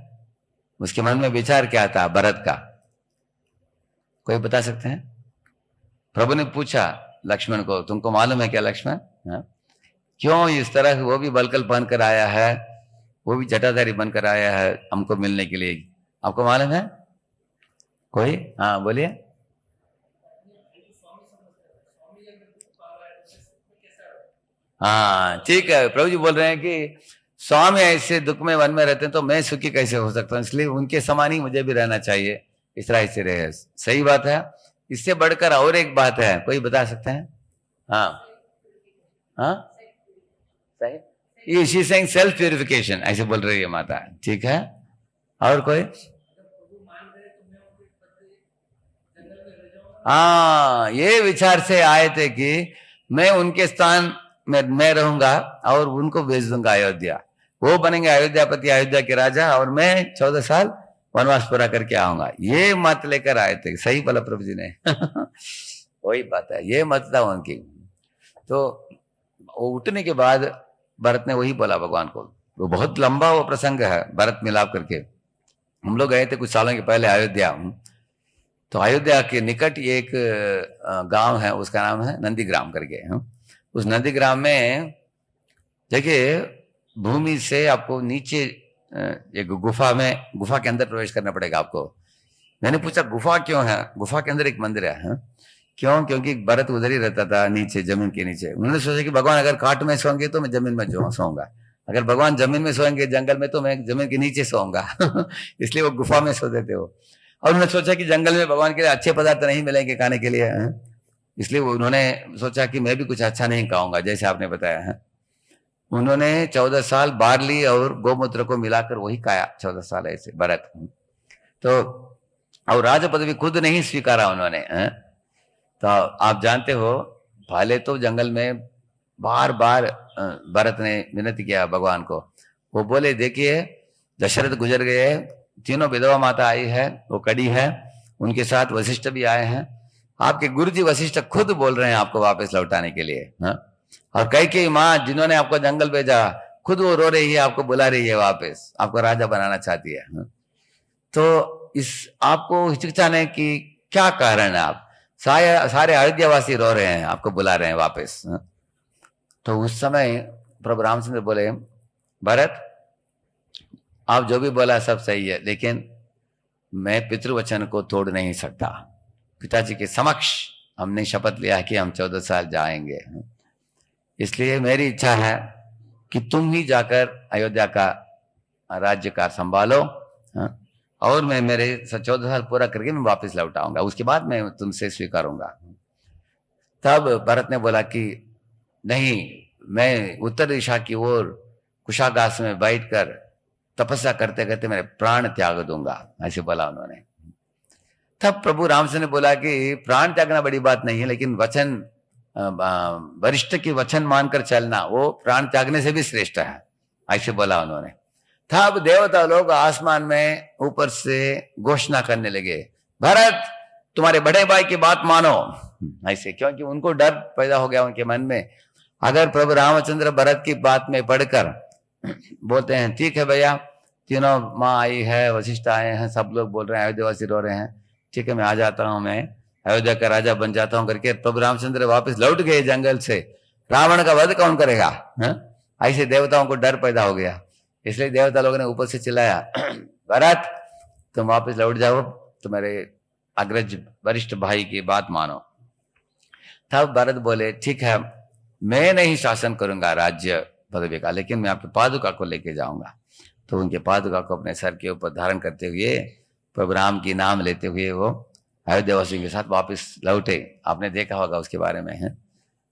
उसके मन में विचार क्या था भरत का, कोई बता सकते हैं? प्रभु ने पूछा लक्ष्मण को, तुमको मालूम है क्या लक्ष्मण, क्यों इस तरह वो भी बलकल बनकर आया है, वो भी जटाधारी बनकर आया है हमको मिलने के लिए, आपको मालूम है कोई? हाँ बोलिए। हाँ ठीक है, प्रभु जी बोल रहे हैं कि स्वामी ऐसे दुख में वन में रहते हैं तो मैं सुखी कैसे हो सकता हूँ, इसलिए उनके समान ही मुझे भी रहना चाहिए, इस तरह से रहे। सही बात है। इससे बढ़कर और एक बात है, कोई बता सकते हैं? हाँ हाँ सही, ये शी सेइंग सेल्फ प्यूरिफिकेशन ऐसे बोल रही है माता, ठीक है। और कोई? हाँ ये विचार से आए थे कि मैं उनके स्थान में मैं रहूंगा और उनको भेज दूंगा अयोध्या, वो बनेंगे अयोध्यापति, अयोध्या के राजा, और मैं 14 साल वनवास पूरा करके आऊंगा। ये मत लेकर आए थे, सही बोला प्रभु जी ने। वही बात है, ये मत था उनकी। तो वो उठने के बाद भरत ने वही बोला भगवान को, वो बहुत लंबा वो प्रसंग है भरत मिलाप करके। हम लोग गए थे कुछ सालों के पहले अयोध्या, तो अयोध्या के निकट एक गांव है, उसका नाम है नंदीग्राम करके। उस नंदीग्राम में देखिए भूमि से आपको नीचे एक गुफा के अंदर प्रवेश करना पड़ेगा आपको। मैंने पूछा गुफा क्यों है, गुफा के अंदर एक मंदिर है, क्यों? क्योंकि भरत उधर ही रहता था नीचे, जमीन के नीचे। उन्होंने सोचा कि भगवान अगर काट में सोएंगे तो मैं जमीन में सोऊंगा, अगर भगवान जमीन में सोएंगे जंगल में तो मैं जमीन के नीचे सोऊंगा। इसलिए वो गुफा में सोते थे वो। और उन्होंने सोचा कि जंगल में भगवान के लिए अच्छे पदार्थ नहीं मिलेंगे खाने के लिए, इसलिए उन्होंने सोचा कि मैं भी कुछ अच्छा नहीं खाऊंगा, जैसे आपने बताया है। उन्होंने 14 साल बार्ली और गोमूत्र को मिलाकर वही खाया, 14 साल ऐसे भरत। तो और राजा पदवी खुद नहीं स्वीकारा उन्होंने। तो आप जानते हो पहले तो जंगल में बार बार भरत ने विनती किया भगवान को। वो बोले देखिए दशरथ गुजर गए, तीनों विधवा माता आई है, वो कड़ी है, उनके साथ वशिष्ठ भी आए हैं, आपके गुरुजी वशिष्ठ खुद बोल रहे हैं आपको वापस लौटाने के लिए। और कैकेयी माँ जिन्होंने आपको जंगल भेजा खुद वो रो रही है, आपको बुला रही है वापस, आपको राजा बनाना चाहती है। तो इस आपको हिचकिचाने की क्या कारण है? आप सारे अयोध्यावासी रो रहे हैं, आपको बुला रहे हैं वापस। तो उस समय प्रभु रामचंद्र बोले भरत आप जो भी बोला सब सही है, लेकिन मैं पितृवचन को तोड़ नहीं सकता। पिताजी के समक्ष हमने शपथ लिया है कि हम 14 साल जाएंगे, इसलिए मेरी इच्छा है कि तुम ही जाकर अयोध्या का राज्यकार संभालो, और मैं मेरे 14 साल पूरा करके मैं वापस लौट आऊंगा, उसके बाद मैं तुमसे स्वीकारूंगा। तब भरत ने बोला कि नहीं, मैं उत्तर दिशा की ओर कुशागास में बैठकर तपस्या करते करते मेरे प्राण त्याग दूंगा, ऐसे बोला उन्होंने। तब प्रभु रामचंद्र ने बोला कि प्राण त्यागना बड़ी बात नहीं है, लेकिन वचन वरिष्ठ की वचन मानकर चलना वो प्राण त्यागने से भी श्रेष्ठ है, ऐसे बोला उन्होंने। तब देवता लोग आसमान में ऊपर से घोषणा करने लगे भरत तुम्हारे बड़े भाई की बात मानो, ऐसे, क्योंकि उनको डर पैदा हो गया उनके मन में। अगर प्रभु रामचंद्र भरत की बात में पढ़कर बोलते हैं ठीक है भैया, तीनों माँ आई है, वशिष्ठ आए हैं, सब लोग बोल रहे हैं, अयोध्यावासी रो रहे हैं, ठीक है मैं आ जाता हूँ, मैं अयोध्या का राजा बन जाता हूँ करके प्रभु रामचंद्र वापस लौट गए जंगल से, रावण का वध कौन करेगा? ऐसे देवताओं को डर पैदा हो गया। इसलिए देवता लोगों ने ऊपर से चिल्लाया भरत तुम वापस लौट जाओ, तुम्हारे अग्रज वरिष्ठ भाई की बात मानो। तब भरत बोले ठीक है मैं नहीं शासन करूंगा राज्य पदवी का, लेकिन मैं आपके पादुका को लेके जाऊंगा। तो उनके पादुका को अपने सर के ऊपर धारण करते हुए प्रभु राम की नाम लेते हुए वो अयोध्यावासियों के साथ वापस लौटे। आपने देखा होगा उसके बारे में है,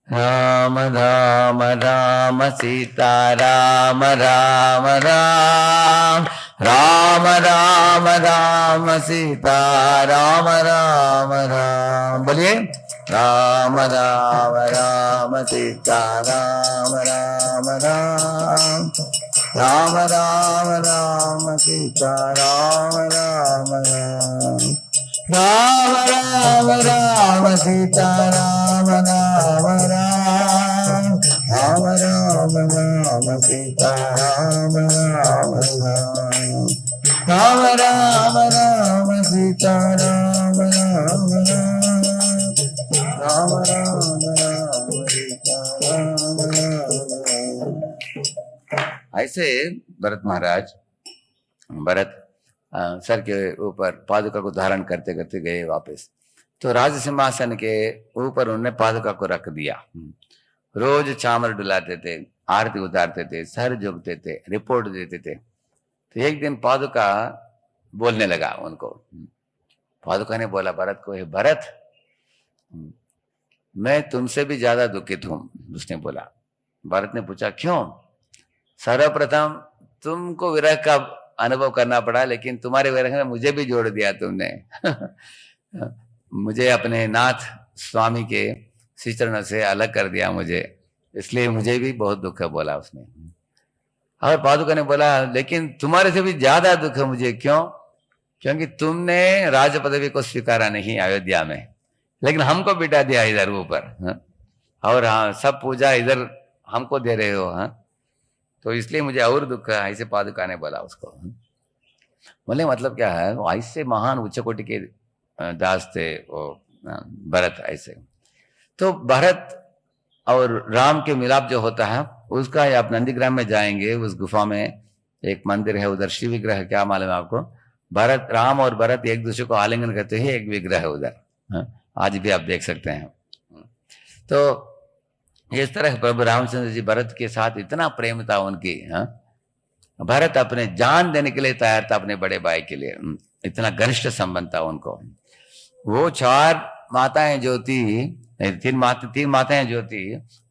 राम राम राम सीता राम राम राम, राम राम राम सीता राम राम राम, बोलिए राम राम राम सीता राम राम राम, राम राम राम सीता राम राम राम, राम राम राम सीता राम राम राम, राम राम राम सीता राम राम राम, राम राम राम सीता राम राम राम राम राम राम सीता राम राम। ऐसे भरत महाराज, भरत सर के ऊपर पादुका को धारण करते करते गए वापस। तो राज सिंहासन के ऊपर उन्होंने पादुका को रख दिया। रोज चामर डुलाते थे, आरती उतारते थे, सर झुकते थे, रिपोर्ट देते थे। तो एक दिन पादुका बोलने लगा उनको। पादुका ने बोला भरत को, हे भरत, मैं तुमसे भी ज्यादा दुखित हूं। उसने बोला। भरत ने पूछा क्यों? सर्वप्रथम तुमको विरह का अनुभव करना पड़ा, लेकिन तुम्हारे विरह में मुझे भी जोड़ दिया तुमने। मुझे अपने नाथ स्वामी के श्री चरणों से अलग कर दिया मुझे, इसलिए मुझे भी बहुत दुख है, बोला उसने। और पादुका ने बोला लेकिन तुम्हारे से भी ज्यादा दुख है मुझे। क्यों? क्योंकि तुमने राज पदवी को स्वीकारा नहीं अयोध्या में, लेकिन हमको बिठा दिया इधर ऊपर। और हाँ, सब पूजा इधर हमको दे रहे हो। हाँ, तो इसलिए मुझे और दुख है, ऐसे पादुका ने बोला उसको। बोले मतलब क्या है? वो ऐसे महान उच्च कोटि के दास थे वो भरत। ऐसे तो भरत और राम के मिलाप जो होता है उसका, आप नंदीग्राम में जाएंगे, उस गुफा में एक मंदिर है, उधर शिव विग्रह है। क्या मालूम है आपको? भरत, राम और भरत एक दूसरे को आलिंगन करते ही एक विग्रह है उधर। आज भी आप देख सकते हैं। तो इस तरह प्रभु रामचंद्र जी भरत के साथ इतना प्रेम था उनकी। भरत अपने जान देने के लिए तैयार था अपने बड़े भाई के लिए, इतना घनिष्ठ संबंध था उनको। वो 4 माताएं जो थी, 3 माताएं जो थी,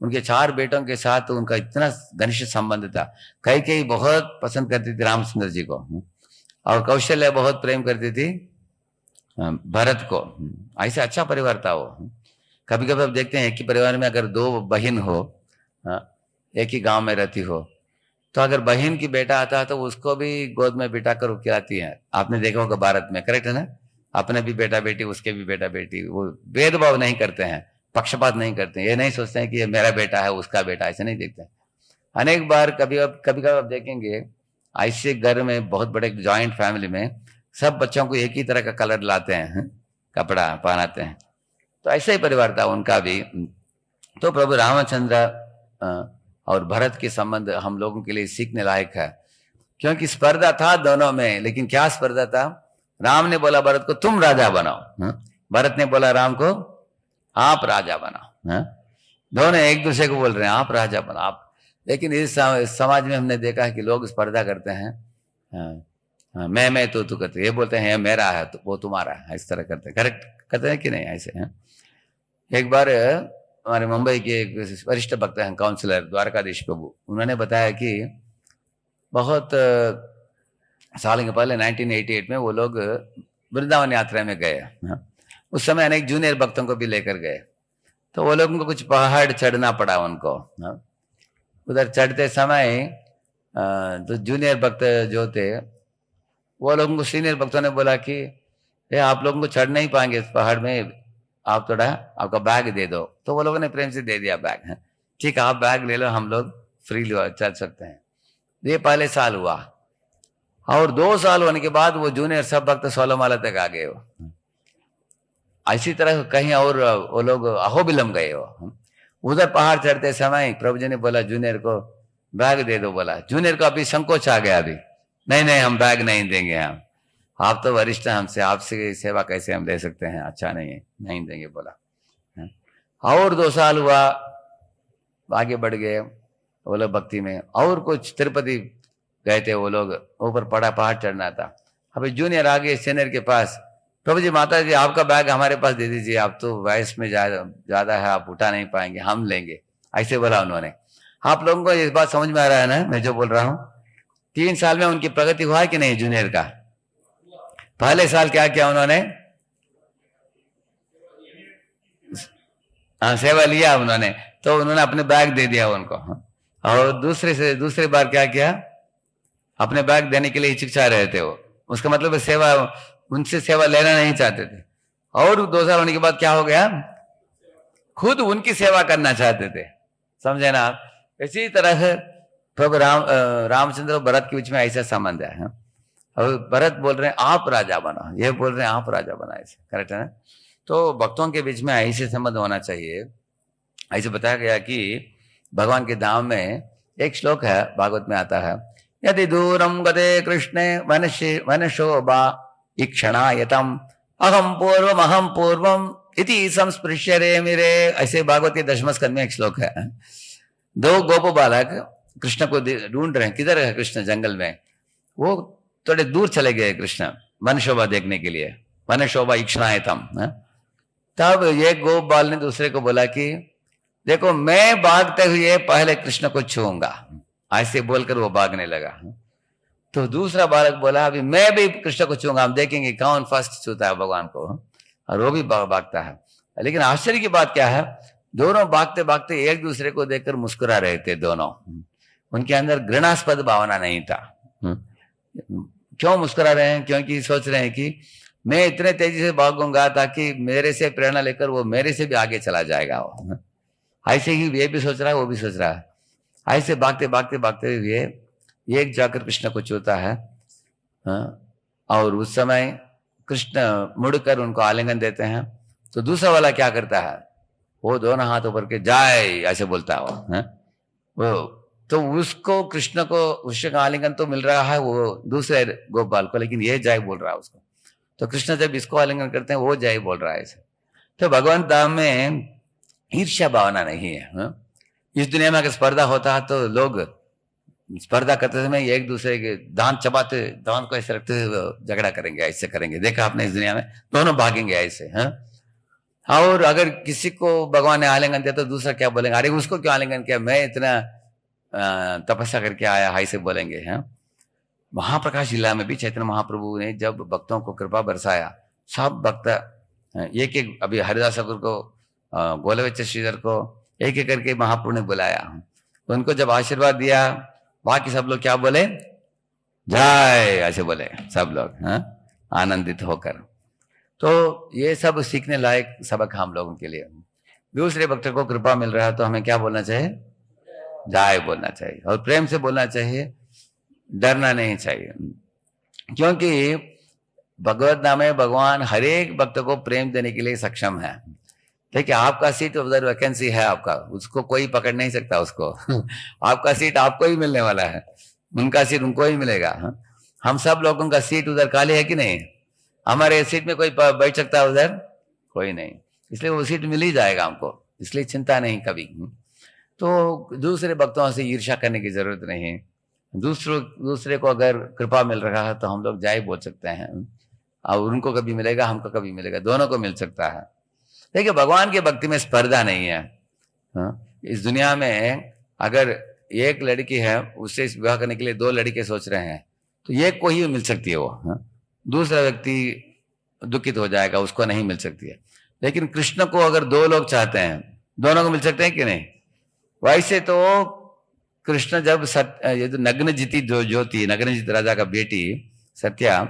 उनके 4 बेटों के साथ उनका इतना घनिष्ठ संबंध था। कई बहुत पसंद करती थी रामचंद्र जी को, और कौशल्या बहुत प्रेम करती थी भरत को। ऐसे अच्छा परिवार था वो। कभी कभी आप देखते हैं एक ही परिवार में अगर 2 बहन हो, एक ही गांव में रहती हो, तो अगर बहन की बेटा आता है तो उसको भी गोद में बिठा कर खिलाती है। आपने देखा होगा भारत में, करेक्ट है ना? अपने भी बेटा बेटी, उसके भी बेटा बेटी, वो भेदभाव नहीं करते हैं, पक्षपात नहीं करते हैं। ये नहीं सोचते हैं कि ये मेरा बेटा है उसका बेटा, ऐसे नहीं देखते हैं। अनेक बार कभी कभी आप देखेंगे ऐसे घर में, बहुत बड़े जॉइंट फैमिली में, सब बच्चों को एक ही तरह का कलर लाते हैं, कपड़ा पहनाते हैं। तो ऐसा ही परिवार था उनका भी। तो प्रभु रामचंद्र और भरत के संबंध हम लोगों के लिए सीखने लायक है, क्योंकि स्पर्धा था दोनों में। लेकिन क्या स्पर्धा था? राम ने बोला भरत को तुम राजा बनाओ, भरत ने बोला राम को आप राजा बनाओ। दोनों एक दूसरे को बोल रहे हैं आप राजा बनाओ आप। लेकिन इस समाज में हमने देखा है कि लोग स्पर्धा करते हैं, मैं तू करते, ये बोलते हैं मेरा है तो वो तुम्हारा है, इस तरह करते हैं। करेक्ट करते हैं कि नहीं? ऐसे हैं। एक बार हमारे मुंबई के एक वरिष्ठ भक्त हैं, काउंसलर द्वारकाधीश प्रभु, उन्होंने बताया कि बहुत साल के पहले 1988 में वो लोग वृंदावन यात्रा में गए। उस समय अनेक जूनियर भक्तों को भी लेकर गए। तो वो लोगों को कुछ पहाड़ चढ़ना पड़ा उनको। उधर चढ़ते समय तो जूनियर भक्त जो थे वो लोगों को सीनियर भक्तों ने बोला कि ये आप लोगों को चढ़ नहीं पाएंगे इस पहाड़ में, आप थोड़ा आपका बैग दे दो। तो वो लोगों ने प्रेम से दे दिया बैग। ठीक है आप बैग ले लो, हम लोग फ्री चल सकते हैं। ये पहले साल हुआ, और 2 साल होने के बाद वो जूनियर सब भक्त 16 माला तक आ गए। इसी तरह कहीं और वो लोग अहोबिलम गए हो। उधर पहाड़ चढ़ते समय प्रभु जी ने बोला जूनियर को बैग दे दो। बोला जूनियर को अभी संकोच आ गया, अभी नहीं हम बैग नहीं देंगे, हम आप तो वरिष्ठ हैं हमसे, आपसे सेवा कैसे हम दे सकते हैं, अच्छा नहीं है, नहीं देंगे बोला। और 2 साल हुआ, आगे बढ़ गए वो लोग भक्ति में। और कुछ तिरुपति गए थे वो लोग, ऊपर पहाड़ चढ़ना था। अभी जूनियर आ गए सीनियर के पास, प्रभु जी माता जी आपका बैग हमारे पास दे दीजिए, आप तो वयस में ज्यादा है, आप उठा नहीं पाएंगे, हम लेंगे, ऐसे बोला उन्होंने। आप लोगों को इस बात समझ में आ रहा है ना मैं जो बोल रहा हूँ? 3 साल में उनकी प्रगति हुआ है कि नहीं जूनियर का? पहले साल क्या किया उन्होंने? हाँ सेवा लिया उन्होंने, तो उन्होंने अपने बैग दे दिया उनको। और दूसरे बार क्या किया? अपने बैग देने के लिए हिचकिचा रहे थे वो, उसका मतलब सेवा, उनसे सेवा लेना नहीं चाहते थे। और 2 साल होने के बाद क्या हो गया? खुद उनकी सेवा करना चाहते थे, समझे ना आप? इसी तरह प्रभु रामचंद्र और भरत के बीच में ऐसा संबंध है। और भरत बोल रहे हैं आप राजा बना, ये बोल रहे हैं आप राजा बना, ऐसे करेक्ट है ना। तो भक्तों के बीच में ऐसे संबंध होना चाहिए। ऐसे बताया गया कि भगवान के धाम में एक श्लोक है, भागवत में आता है, यदि दूरम गते कृष्णे वनशोभा इक्षणायतम अहम पूर्वम इति संस्पृश्य रे मेरे। ऐसे भागवत के 10वें स्कंद में एक श्लोक है। दो गोप बालक कृष्ण को ढूंढ रहे हैं, किधर है कृष्ण, जंगल में। वो थोड़े दूर चले गए कृष्ण वन शोभा देखने के लिए, वन शोभा इक्षणायतम। तब एक गोप बाल ने दूसरे को बोला कि देखो मैं भागते हुए पहले कृष्ण को छूऊंगा, ऐसे बोलकर वो भागने लगा। तो दूसरा बालक बोला अभी मैं भी कृष्ण को छूऊंगा, हम देखेंगे कौन फर्स्ट छूता है भगवान को। और वो भी भागता है। लेकिन आश्चर्य की बात क्या है, दोनों भागते भागते एक दूसरे को देखकर मुस्कुरा रहे थे दोनों। उनके अंदर घृणास्पद भावना नहीं था। क्यों मुस्कुरा रहे हैं? क्योंकि सोच रहे हैं कि मैं इतने तेजी से भागूंगा ताकि मेरे से प्रेरणा लेकर वो मेरे से भी आगे चला जाएगा। ऐसे ही ये भी सोच रहा है, वो भी सोच रहा है। ऐसे भागते भागते भागते हुए एक जाकर कृष्ण को छूता है। और उस समय कृष्ण मुड़कर उनको आलिंगन देते हैं। तो दूसरा वाला क्या करता है, वो दोनों हाथ ऊपर के जय ऐसे बोलता है वो। तो उसको कृष्ण को उसका आलिंगन तो मिल रहा है वो दूसरे गोपाल को, लेकिन ये जय बोल रहा है उसको। तो कृष्ण जब इसको आलिंगन करते हैं वो जय बोल रहा है ऐसे। तो भगवान धाम में ईर्ष्या भावना नहीं है। इस दुनिया में अगर स्पर्धा होता है तो लोग स्पर्धा करते समय एक दूसरे के दांत चबाते, दांत को ऐसे रखते झगड़ा करेंगे, ऐसे करेंगे। देखा आपने इस दुनिया में, दोनों भागेंगे ऐसे। और अगर किसी को भगवान ने आलिंगन दिया तो दूसरा क्या बोलेंगे, अरे उसको क्यों आलिंगन किया, मैं इतना तपस्या करके आया, ऐसे बोलेंगे। महाप्रकाश जिला में भी चैतन्य महाप्रभु ने जब भक्तों को कृपा बरसाया, सब भक्त एक एक, अभी हरिदास ठाकुर को, गोलवेच श्रीधर को एक एक करके महाप्रभु ने बुलाया। उनको जब आशीर्वाद दिया, बाकी सब लोग क्या बोले, जय ऐसे बोले सब लोग आनंदित होकर। तो ये सब सीखने लायक सबक हम लोगों के लिए। दूसरे भक्त को कृपा मिल रहा है तो हमें क्या बोलना चाहिए, जय बोलना चाहिए, और प्रेम से बोलना चाहिए, डरना नहीं चाहिए। क्योंकि भगवत नाम में भगवान हर एक भक्त को प्रेम देने के लिए सक्षम है। देखिए आपका सीट उधर वैकेंसी है आपका, उसको कोई पकड़ नहीं सकता उसको आपका सीट आपको ही मिलने वाला है, उनका सीट उनको ही मिलेगा। हम सब लोगों का सीट उधर खाली है कि नहीं? हमारे सीट में कोई बैठ सकता है उधर? कोई नहीं। इसलिए वो सीट मिल ही जाएगा हमको, इसलिए चिंता नहीं कभी। तो दूसरे भक्तों से ईर्ष्या करने की जरूरत नहीं। दूसरे को अगर कृपा मिल रहा है तो हम लोग जय बोल सकते हैं, और उनको कभी मिलेगा, हमको कभी मिलेगा, दोनों को मिल सकता है। देखिए भगवान की भक्ति में स्पर्धा नहीं है। इस दुनिया में अगर एक लड़की है, उससे विवाह करने के लिए दो लड़के सोच रहे हैं, तो एक को ही मिल सकती है वो, दूसरा व्यक्ति दुखित हो जाएगा, उसको नहीं मिल सकती है। लेकिन कृष्ण को अगर दो लोग चाहते हैं, दोनों को मिल सकते हैं कि नहीं? वैसे तो कृष्ण जब ये तो नग्नजिती जो थी, नग्नजित राजा का बेटी सत्या,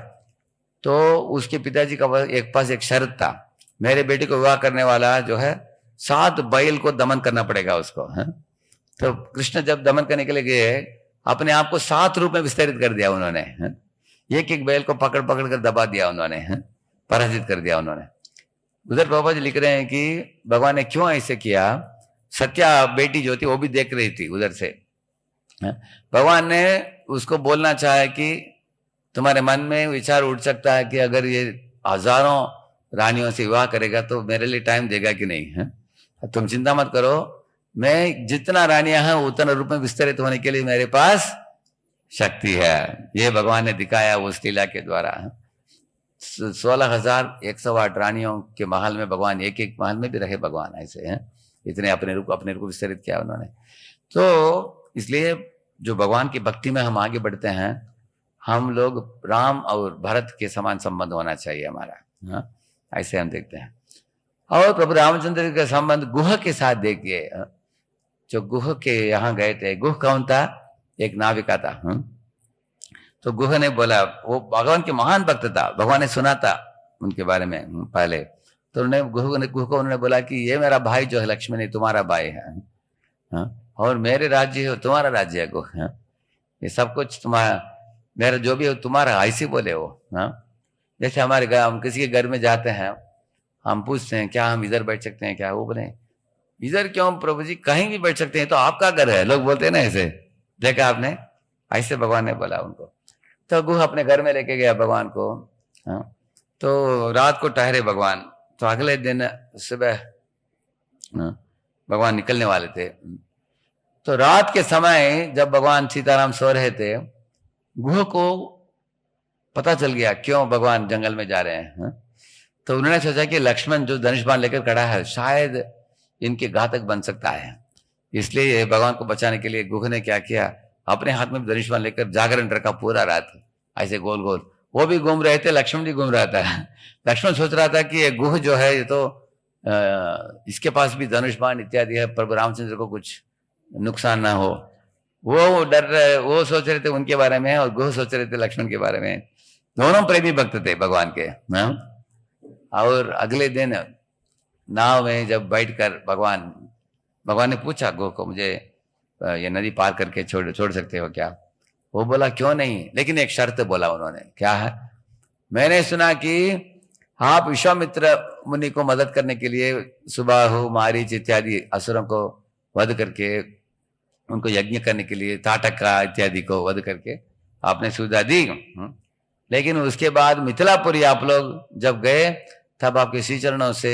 तो उसके पिताजी का एक पास एक शर्त था, मेरे बेटी को विवाह करने वाला जो है 7 बैल को दमन करना पड़ेगा उसको। तो कृष्ण जब दमन करने के लिए गए, अपने आप को 7 रूप में विस्तारित कर दिया उन्होंने। एक एक बैल को पकड़ पकड़ कर दबा दिया उन्होंने, पराजित कर दिया उन्होंने। उधर बाबा जी लिख रहे हैं कि भगवान ने क्यों ऐसे किया। सत्या बेटी जो थी वो भी देख रही थी उधर से। भगवान ने उसको बोलना चाहा कि तुम्हारे मन में विचार उठ सकता है कि अगर ये हजारों रानियों से विवाह करेगा तो मेरे लिए टाइम देगा कि नहीं है? तुम चिंता मत करो, मैं जितना रानियां हैं उतना रूप में विस्तारित होने के लिए मेरे पास शक्ति है। ये भगवान ने दिखाया उस लीला के द्वारा। 16,108 रानियों के महल में भगवान, एक एक महल में भी रहे भगवान ऐसे हैं, इतने अपने रूप विस्तारित किया उन्होंने। तो इसलिए जो भगवान की भक्ति में हम आगे बढ़ते हैं, हम लोग राम और भरत के समान संबंध होना चाहिए हमारा। ऐसे हम देखते हैं। और प्रभु रामचंद्र का संबंध गुह के साथ देखिए। जो गुह के यहाँ गए थे, गुह कौन था? एक नाविका था। तो गुह ने बोला, वो भगवान के महान भक्त था, भगवान ने सुना था उनके बारे में पहले। तो उन्होंने गुह को उन्होंने बोला कि ये मेरा भाई जो है लक्ष्मण, तुम्हारा भाई है, और मेरे राज्य हो, तुम्हारा राज्य है गुह, ये सब कुछ तुम्हारा। मेरा जो भी हो तुम्हारा, ऐसे बोले वो। हाँ, जैसे हमारे घर, हम किसी के घर में जाते हैं, हम पूछते हैं क्या हम इधर बैठ सकते हैं क्या, वो बोले इधर क्यों प्रभु जी, कहीं भी बैठ सकते हैं, तो आपका घर है, लोग बोलते हैं ना ऐसे। देखा आपने, ऐसे भगवान ने बोला उनको। तो गुह अपने घर में लेके गया भगवान को। हाँ, तो रात को ठहरे भगवान, तो अगले दिन सुबह भगवान निकलने वाले थे। तो रात के समय जब भगवान सीताराम सो रहे थे, गुह को पता चल गया क्यों भगवान जंगल में जा रहे हैं। तो उन्होंने सोचा कि लक्ष्मण जो धनुष बाण लेकर खड़ा है शायद इनके घातक बन सकता है, इसलिए भगवान को बचाने के लिए गुह ने क्या किया, अपने हाथ में धनुष बाण लेकर जागरण रखा पूरा रात, ऐसे गोल गोल। वो भी घूम रहे थे, लक्ष्मण भी घूम रहा था। लक्ष्मण सोच रहा था कि ये गुह जो है ये तो इसके पास भी धनुष बाण इत्यादि है, प्रभु रामचंद्र को कुछ नुकसान ना हो, वो डर रहे, वो सोच रहे थे उनके बारे में, और गुह सोच रहे थे लक्ष्मण के बारे में। दोनों प्रेमी भक्त थे भगवान के। और अगले दिन नाव में जब बैठकर भगवान ने पूछा गुह को, मुझे ये नदी पार करके छोड़ सकते हो क्या? वो बोला क्यों नहीं, लेकिन एक शर्त बोला उन्होंने। क्या है? मैंने सुना कि आप विश्वामित्र मुनि को मदद करने के लिए सुबाहु, मारीच इत्यादि असुरों को वध करके, उनको यज्ञ करने के लिए ताटका इत्यादि को वध करके आपने सुविधा दी। लेकिन उसके बाद मिथिलापुरी आप लोग जब गए, तब आपके श्री चरणों से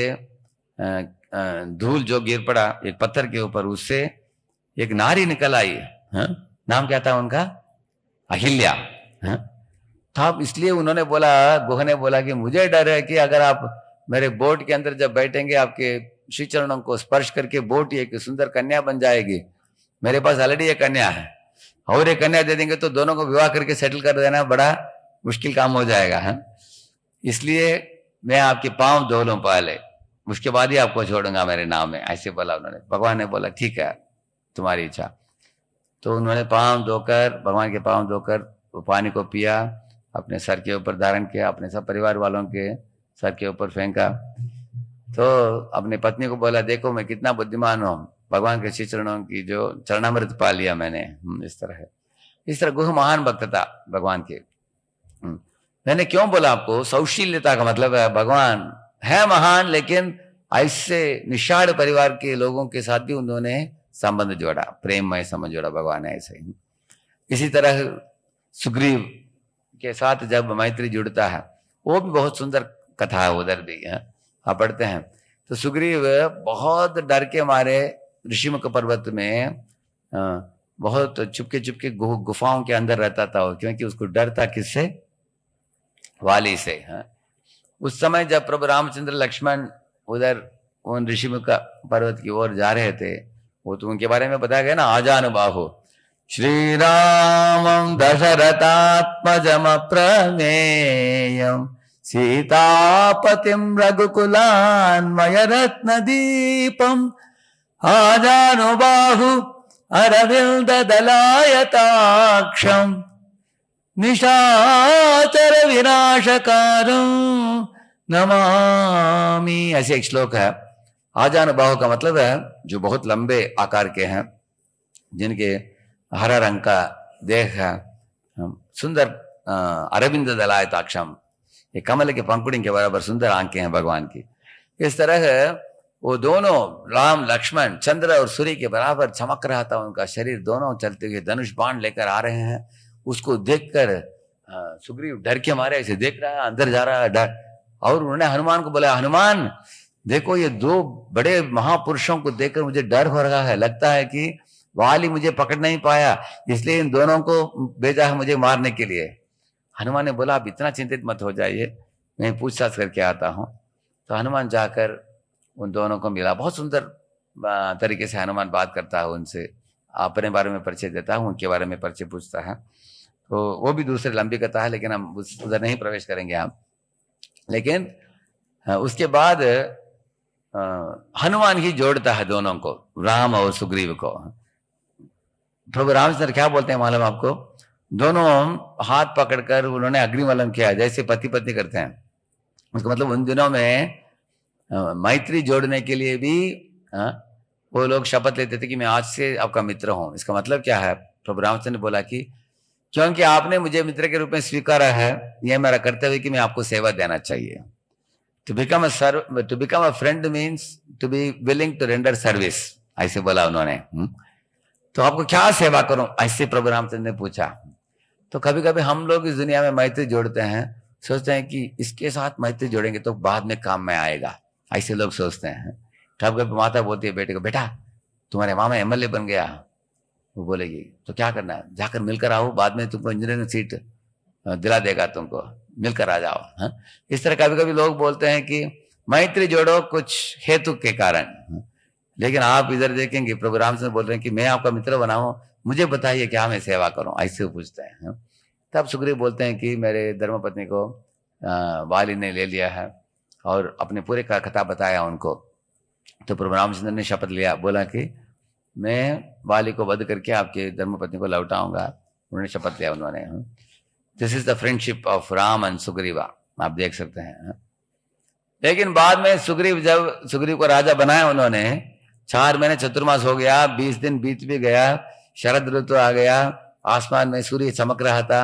धूल जो गिर पड़ा एक पत्थर के ऊपर, उससे एक नारी निकल आई। नाम क्या था उनका? अहिल्या। तब इसलिए उन्होंने बोला, गुह ने बोला कि मुझे डर है कि अगर आप मेरे बोट के अंदर जब बैठेंगे, आपके श्री चरणों को स्पर्श करके बोट एक सुंदर कन्या बन जाएगी। मेरे पास ऑलरेडी एक कन्या है, और एक कन्या दे देंगे तो दोनों को विवाह करके सेटल कर देना बड़ा मुश्किल काम हो जाएगा। इसलिए मैं आपके पांव धो लूं पहले, उसके बाद ही आपको छोड़ूंगा मेरे नाम में, ऐसे बोला उन्होंने। भगवान ने बोला ठीक है तुम्हारी इच्छा। तो उन्होंने पांव धोकर, भगवान के पांव धोकर वो पानी को पिया, अपने सर के ऊपर धारण किया, अपने सब परिवार वालों के सर के ऊपर फेंका। तो अपनी पत्नी को बोला देखो मैं कितना बुद्धिमान हूं, भगवान के श्री चरणों की जो चरणामृत पा लिया मैंने। इस तरह गुह महान भक्त था भगवान के। मैंने क्यों बोला आपको, सौशील्यता का मतलब है भगवान है महान, लेकिन ऐसे निषाढ़ परिवार के लोगों के साथ भी उन्होंने संबंध जोड़ा, प्रेममय संबंध जोड़ा भगवान है ऐसे ही। इसी तरह सुग्रीव के साथ जब मैत्री जुड़ता है, वो भी बहुत सुंदर कथा है, उधर भी है, आप पढ़ते हैं। तो सुग्रीव बहुत डर के मारे ऋषिमुख पर्वत में बहुत चुपके चुपके गुफाओं के अंदर रहता था, क्योंकि उसको डर था किससे? वाली से। उस समय जब प्रभु रामचंद्र लक्ष्मण उधर उन ऋषिमुख पर्वत की ओर जा रहे थे, वो तो उनके बारे में बताया गया ना, आजानुबाहु श्री रामं दशरथात्मजम प्रमेयम सीतापतिं रघुकुलान्वय रत्न दीपम आजानुबाहु अरविंद दलायताक्षम निशाचर विनाशकारं नमामि। ऐसे एक श्लोक है। आजानुबाहु का मतलब है जो बहुत लंबे आकार के हैं, जिनके हरा रंग का देह है, सुंदर अरविंद दलायताक्षम, ये कमल के पंखुड़ी के बराबर सुंदर आंखें हैं भगवान की। इस तरह वो दोनों राम लक्ष्मण चंद्र और सूर्य के बराबर चमक रहा था उनका शरीर, दोनों चलते हुए धनुष बाण लेकर आ रहे हैं। उसको देखकर सुग्रीव डर के मारे ऐसे देख रहा है, अंदर जा रहा है डर। और उन्होंने हनुमान को बोला, हनुमान देखो ये दो बड़े महापुरुषों को देखकर मुझे डर हो रहा है, लगता है कि वाली मुझे पकड़ नहीं पाया, इसलिए इन दोनों को भेजा है मुझे मारने के लिए। हनुमान ने बोला आप इतना चिंतित मत हो जाइए, मैं पूछताछ करके आता हूँ। तो हनुमान जाकर उन दोनों को मिला। बहुत सुंदर तरीके से हनुमान बात करता है उनसे, अपने बारे में परिचय देता है, उनके बारे में परिचय पूछता है। तो वो भी दूसरी लंबी कथा है, लेकिन हम उधर नहीं प्रवेश करेंगे हम। लेकिन उसके बाद हनुमान ही जोड़ता है दोनों को, राम और सुग्रीव को। प्रभु रामचंद्र क्या बोलते हैं मालूम आपको? दोनों हाथ पकड़कर उन्होंने अग्निमलम किया, जैसे पति पत्नी करते हैं। उसका मतलब उन दिनों में मैत्री जोड़ने के लिए भी वो लोग शपथ लेते थे कि मैं आज से आपका मित्र हूं। इसका मतलब क्या है? प्रभु रामचंद्र ने बोला कि क्योंकि आपने मुझे मित्र के रूप में स्वीकारा है, यह मेरा कर्तव्य है कि मैं आपको सेवा देना चाहिए। To become a friend means to be willing to render service, ऐसे बोला उन्होंने। तो आपको क्या सेवा करूं, ऐसे प्रभु रामचंद्र ने पूछा। तो कभी कभी हम लोग इस दुनिया में मैत्री जोड़ते हैं, सोचते हैं कि इसके साथ मैत्री जोड़ेंगे तो बाद में काम में आएगा, ऐसे लोग सोचते हैं। कभी कभी माता बोलती है बेटे को, बेटा तुम्हारे मामा एमएलए बन गया, वो बोलेगी तो क्या करना है, जाकर मिलकर आओ, बाद में तुमको इंजीनियरिंग सीट दिला देगा, तुमको मिलकर आ जाओ। हाँ? इस तरह कभी कभी लोग बोलते हैं कि मैत्री जोड़ो कुछ हेतु के कारण। लेकिन आप इधर देखेंगे प्रभु रामचंद्र बोल रहे हैं कि मैं आपका मित्र बनाऊं, मुझे बताइए क्या मैं सेवा करूं, ऐसे पूछते हैं। तब सुग्रीव बोलते हैं कि मेरे धर्मपत्नी को वाली ने ले लिया है, और अपने पूरे का कथा बताया उनको। तो प्रभु रामचंद्र ने शपथ लिया, बोला कि मैं वाली को वध करके आपके धर्मपत्नी को लौटाऊंगा। उन्होंने शपथ लिया उन्होंने। This is the friendship of Ram and Sugriva, आप देख सकते हैं। लेकिन बाद में जब सुग्रीव को राजा बनाया उन्होंने, 4 महीने चतुर्मास हो गया, 20 दिन बीत भी गया, शरद ऋतु आ गया, आसमान में सूर्य चमक रहा था,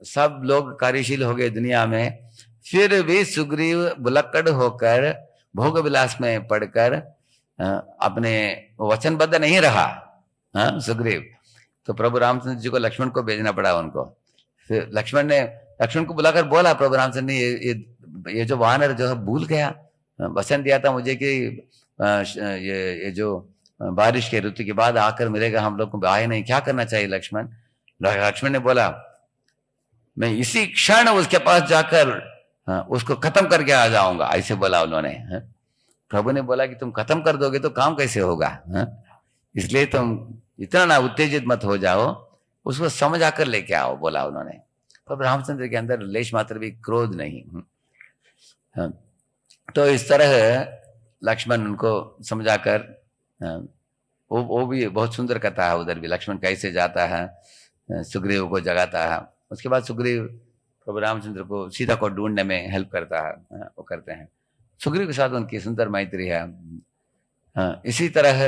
सब लोग कार्यशील हो गए दुनिया में, फिर भी सुग्रीव बुलक्कड़ होकर भोग विलास में पढ़कर अपने वचनबद्ध नहीं रहा सुग्रीव। तो प्रभु रामचंद्र जी को लक्ष्मण को भेजना पड़ा उनको। फिर लक्ष्मण को बुलाकर बोला प्रभु रामचंद्र ने, ये जो वानर जो है भूल गया, वचन दिया था मुझे कि ये जो बारिश के ऋतु के बाद आकर मिलेगा, हम लोग को आए नहीं, क्या करना चाहिए लक्ष्मण। लक्ष्मण ने बोला मैं इसी क्षण उसके पास जाकर उसको खत्म करके आ जाऊंगा, ऐसे बोला उन्होंने। प्रभु ने बोला कि तुम खत्म कर दोगे तो काम कैसे होगा, इसलिए तुम इतना ना उत्तेजित मत हो जाओ, उसको समझ आकर लेके आओ, बोला उन्होंने। प्रभु रामचंद्र के अंदर लेश मात्र भी क्रोध नहीं। तो इस तरह लक्ष्मण उनको समझाकर, वो भी बहुत सुंदर कथा है उधर भी, लक्ष्मण कैसे जाता है सुग्रीव को जगाता है। उसके बाद सुग्रीव प्रभु रामचंद्र को सीता को ढूंढने में हेल्प करता है, वो करते हैं। सुग्रीव के साथ उनकी सुंदर मैत्री है। इसी तरह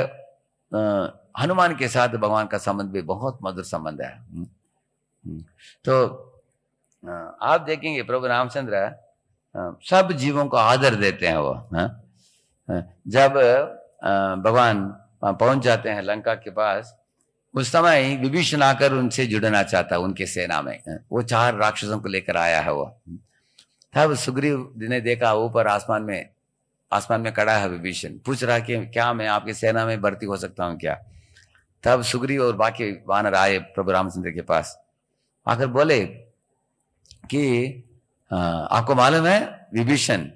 हनुमान के साथ भगवान का संबंध भी बहुत मधुर संबंध है। तो आप देखेंगे प्रभु रामचंद्र सब जीवों को आदर देते हैं। वो जब भगवान पहुंच जाते हैं लंका के पास, उस समय विभीषण आकर उनसे जुड़ना चाहता, उनके सेना में वो 4 राक्षसों को लेकर आया है वो। तब सुग्रीव ने देखा ऊपर आसमान में खड़ा है विभीषण, पूछ रहा कि क्या मैं आपकी सेना में भर्ती हो सकता हूँ क्या। तब सुग्रीव और बाकी वानर आए प्रभु रामचंद्र के पास, आकर बोले कि आपको मालूम है विभीषण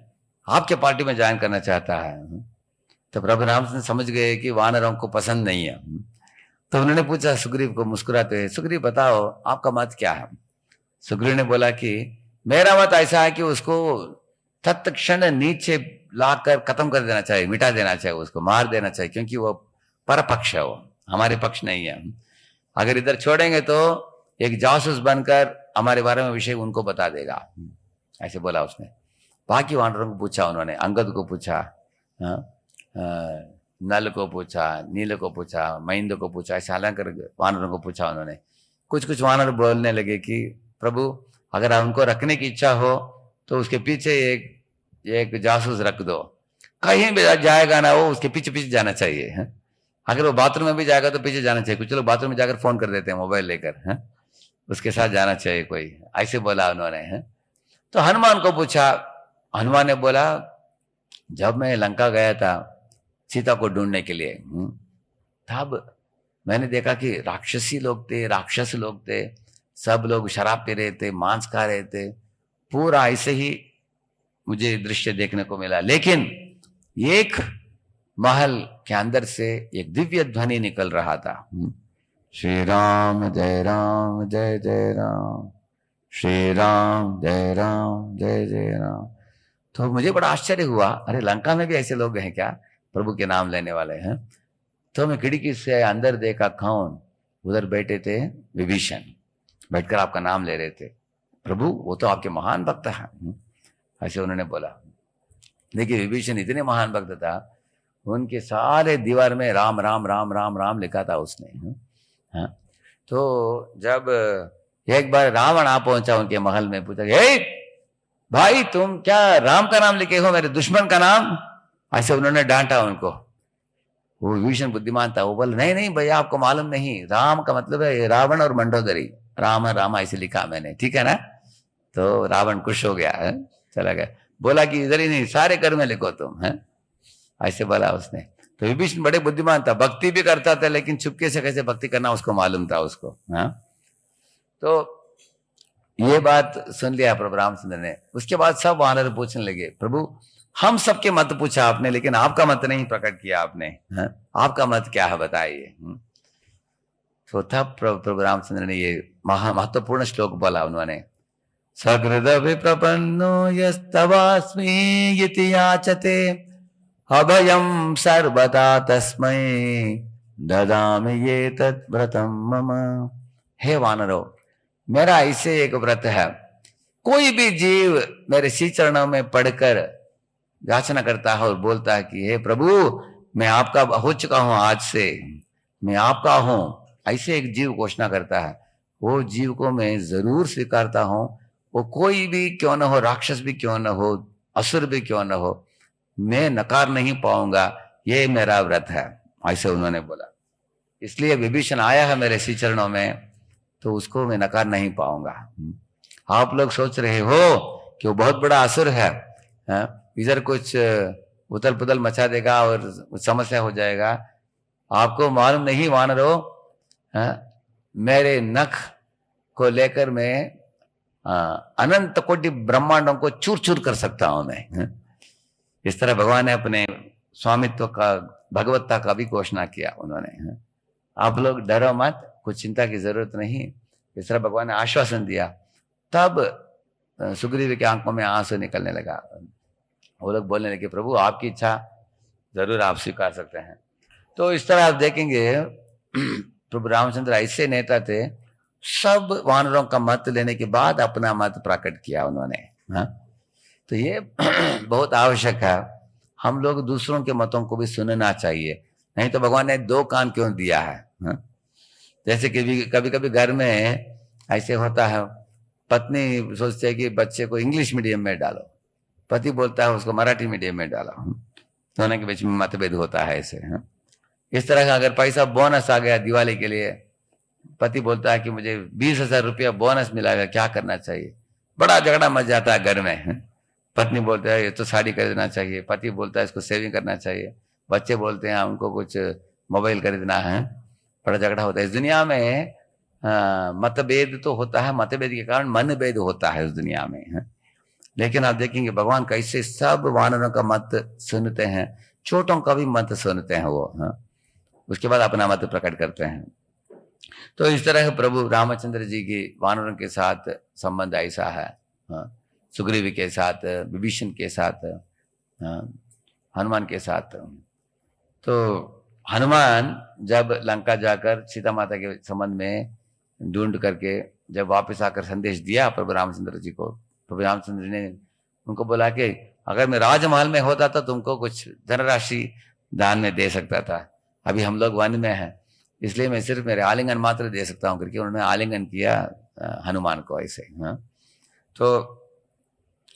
आपके पार्टी में ज्वाइन करना चाहता है। तो प्रभु रामचंद्र समझ गए कि वानरों को पसंद नहीं है। तो उन्होंने पूछा सुग्रीव को मुस्कुराते हुए, सुग्रीव बताओ आपका मत क्या है। सुग्रीव ने बोला कि मेरा मत ऐसा है कि उसको तत्क्षण नीचे लाकर खत्म कर देना चाहिए, मिटा देना चाहिए, उसको मार देना चाहिए, क्योंकि वो परपक्ष है, वो हमारे पक्ष नहीं है। अगर इधर छोड़ेंगे तो एक जासूस बनकर हमारे बारे में विषय उनको बता देगा, ऐसे बोला उसने। बाकी वानरों को पूछा उन्होंने, अंगद को पूछा, नल को पूछा, नील को पूछा, महेंद्र को पूछा, ऐसे हालांकि वानरों को पूछा उन्होंने। कुछ वानर बोलने लगे कि प्रभु अगर उनको रखने की इच्छा हो तो उसके पीछे एक जासूस रख दो, कहीं भी जाएगा ना वो उसके पीछे पीछे जाना चाहिए। अगर वो बाथरूम में भी जाएगा तो पीछे जाना चाहिए। कुछ लोग बाथरूम में जाकर फोन कर देते हैं मोबाइल लेकर, उसके साथ जाना चाहिए कोई, ऐसे बोला उन्होंने। तो हनुमान को पूछा, हनुमान ने बोला जब मैं लंका गया था सीता को ढूंढने के लिए, तब मैंने देखा कि राक्षसी लोग थे, राक्षस लोग थे, सब लोग शराब पी रहे थे, मांस खा रहे थे, पूरा ऐसे ही मुझे दृश्य देखने को मिला। लेकिन एक महल के अंदर से एक दिव्य ध्वनि निकल रहा था, श्री राम जय जय राम, श्री राम जय जय राम। तो मुझे बड़ा आश्चर्य हुआ, अरे लंका में भी ऐसे लोग हैं क्या प्रभु के नाम लेने वाले हैं। तो मैं खिड़की से अंदर देखा, कौन उधर बैठे थे, विभीषण बैठकर आपका नाम ले रहे थे। प्रभु वो तो आपके महान भक्त हैं, ऐसे उन्होंने बोला। देखिए विभीषण इतने महान भक्त था, उनके सारे दीवार में राम राम राम राम राम लिखा था उसने। तो जब एक बार रावण आ पहुंचा उनके महल में, पूछा, हे भाई तुम क्या राम का नाम लिखे हो मेरे दुश्मन का नाम? ऐसे उन्होंने डांटा उनको। वो विभीषण बुद्धिमान था, वो बोले नहीं नहीं भैया आपको मालूम नहीं, राम का मतलब है रावण और मंडोदरी, राम राम ऐसे लिखा मैंने, ठीक है ना? तो रावण खुश हो गया है, चला गया, बोला कि इधर ही नहीं सारे घर में लिखो तुम, है ऐसे बोला उसने। तो विभीषण बड़े बुद्धिमान था, भक्ति भी करता था लेकिन चुपके से कैसे भक्ति करना उसको मालूम था उसको। हाँ, तो ये बात सुन लिया प्रभु रामचंद्र ने। उसके बाद सब वानर पूछने लगे, प्रभु हम सबके मत पूछा आपने लेकिन आपका मत नहीं प्रकट किया आपने, है? आपका मत क्या है बताइए। तो तब प्रभु रामचंद्र ने ये महत्वपूर्ण श्लोक बोला उन्होंने, सकृद विप्रपन्नो यस्तवास्मि यति याचते अभयम सर्वदा तस्मै ददामि ये तद्व्रतम मम। हे वानरो, मेरा ऐसे एक व्रत है, कोई भी जीव मेरे श्री चरणों में पढ़कर याचना करता है और बोलता है कि हे प्रभु मैं आपका हो चुका हूं, आज से मैं आपका हूं, ऐसे एक जीव घोषणा करता है, वो जीव को मैं जरूर स्वीकारता हूं, वो कोई भी क्यों न हो, राक्षस भी क्यों न हो, असुर भी क्यों न हो, मैं नकार नहीं पाऊंगा, ये मेरा व्रत है, ऐसे उन्होंने बोला। इसलिए विभीषण आया है मेरे श्री चरणों में तो उसको मैं नकार नहीं पाऊंगा। आप लोग सोच रहे हो कि वो बहुत बड़ा असुर है, इधर कुछ उथल पुथल मचा देगा और समस्या हो जाएगा, आपको मालूम नहीं वानरो, मेरे नख को लेकर मैं अनंत कोटि ब्रह्मांडों को चूर चूर कर सकता हूं मैं। इस तरह भगवान ने अपने स्वामित्व का, भगवत्ता का भी घोषणा किया उन्होंने। आप लोग डरो मत, कुछ चिंता की जरूरत नहीं, इस तरह भगवान ने आश्वासन दिया। तब सुग्रीव के आंखों में आंसू निकलने लगा, वो लोग बोलने लगे प्रभु आपकी इच्छा जरूर आप स्वीकार सकते हैं। तो इस तरह आप देखेंगे प्रभु रामचंद्र ऐसे नेता थे, सब वानरों का मत लेने के बाद अपना मत प्रकट किया उन्होंने। हाँ, तो ये बहुत आवश्यक है, हम लोग दूसरों के मतों को भी सुनना चाहिए, नहीं तो भगवान ने दो कान क्यों दिया है। हाँ? जैसे कि कभी कभी घर में ऐसे होता है, पत्नी सोचती है कि बच्चे को इंग्लिश मीडियम में डालो, पति बोलता है उसको मराठी मीडियम में डालो, दोनों के बीच में मतभेद होता है ऐसे। इस तरह का अगर पैसा बोनस आ गया दिवाली के लिए, पति बोलता है कि मुझे 20,000 रुपया बोनस मिला, क्या करना चाहिए, बड़ा झगड़ा मच जाता है घर में। पत्नी बोलता है ये तो साड़ी खरीदना चाहिए, पति बोलता है इसको सेविंग करना चाहिए, बच्चे बोलते हैं उनको कुछ मोबाइल खरीदना है, बड़ा झगड़ा होता है। इस दुनिया में मतभेद तो होता है, मतभेद के कारण मनभेद होता है इस दुनिया में, है? लेकिन आप देखेंगे भगवान कैसे सब वानरों का मत सुनते हैं, छोटों का भी मत सुनते हैं वो, हाँ? उसके बाद अपना मत प्रकट करते हैं। तो इस तरह प्रभु रामचंद्र जी की वानरों के साथ संबंध ऐसा है, हाँ? सुग्रीव के साथ, विभीषण के साथ, हनुमान के साथ। तो हनुमान जब लंका जाकर सीता माता के संबंध में ढूंढ करके जब वापस आकर संदेश दिया प्रभु रामचंद्र जी को, प्रभु रामचंद्र ने उनको बोला कि अगर मैं राजमहल में होता तो तुमको कुछ धनराशि दान में दे सकता था, अभी हम लोग वन में हैं इसलिए मैं सिर्फ मेरे आलिंगन मात्र दे सकता हूँ करके उन्होंने आलिंगन किया हनुमान को ऐसे। हाँ, तो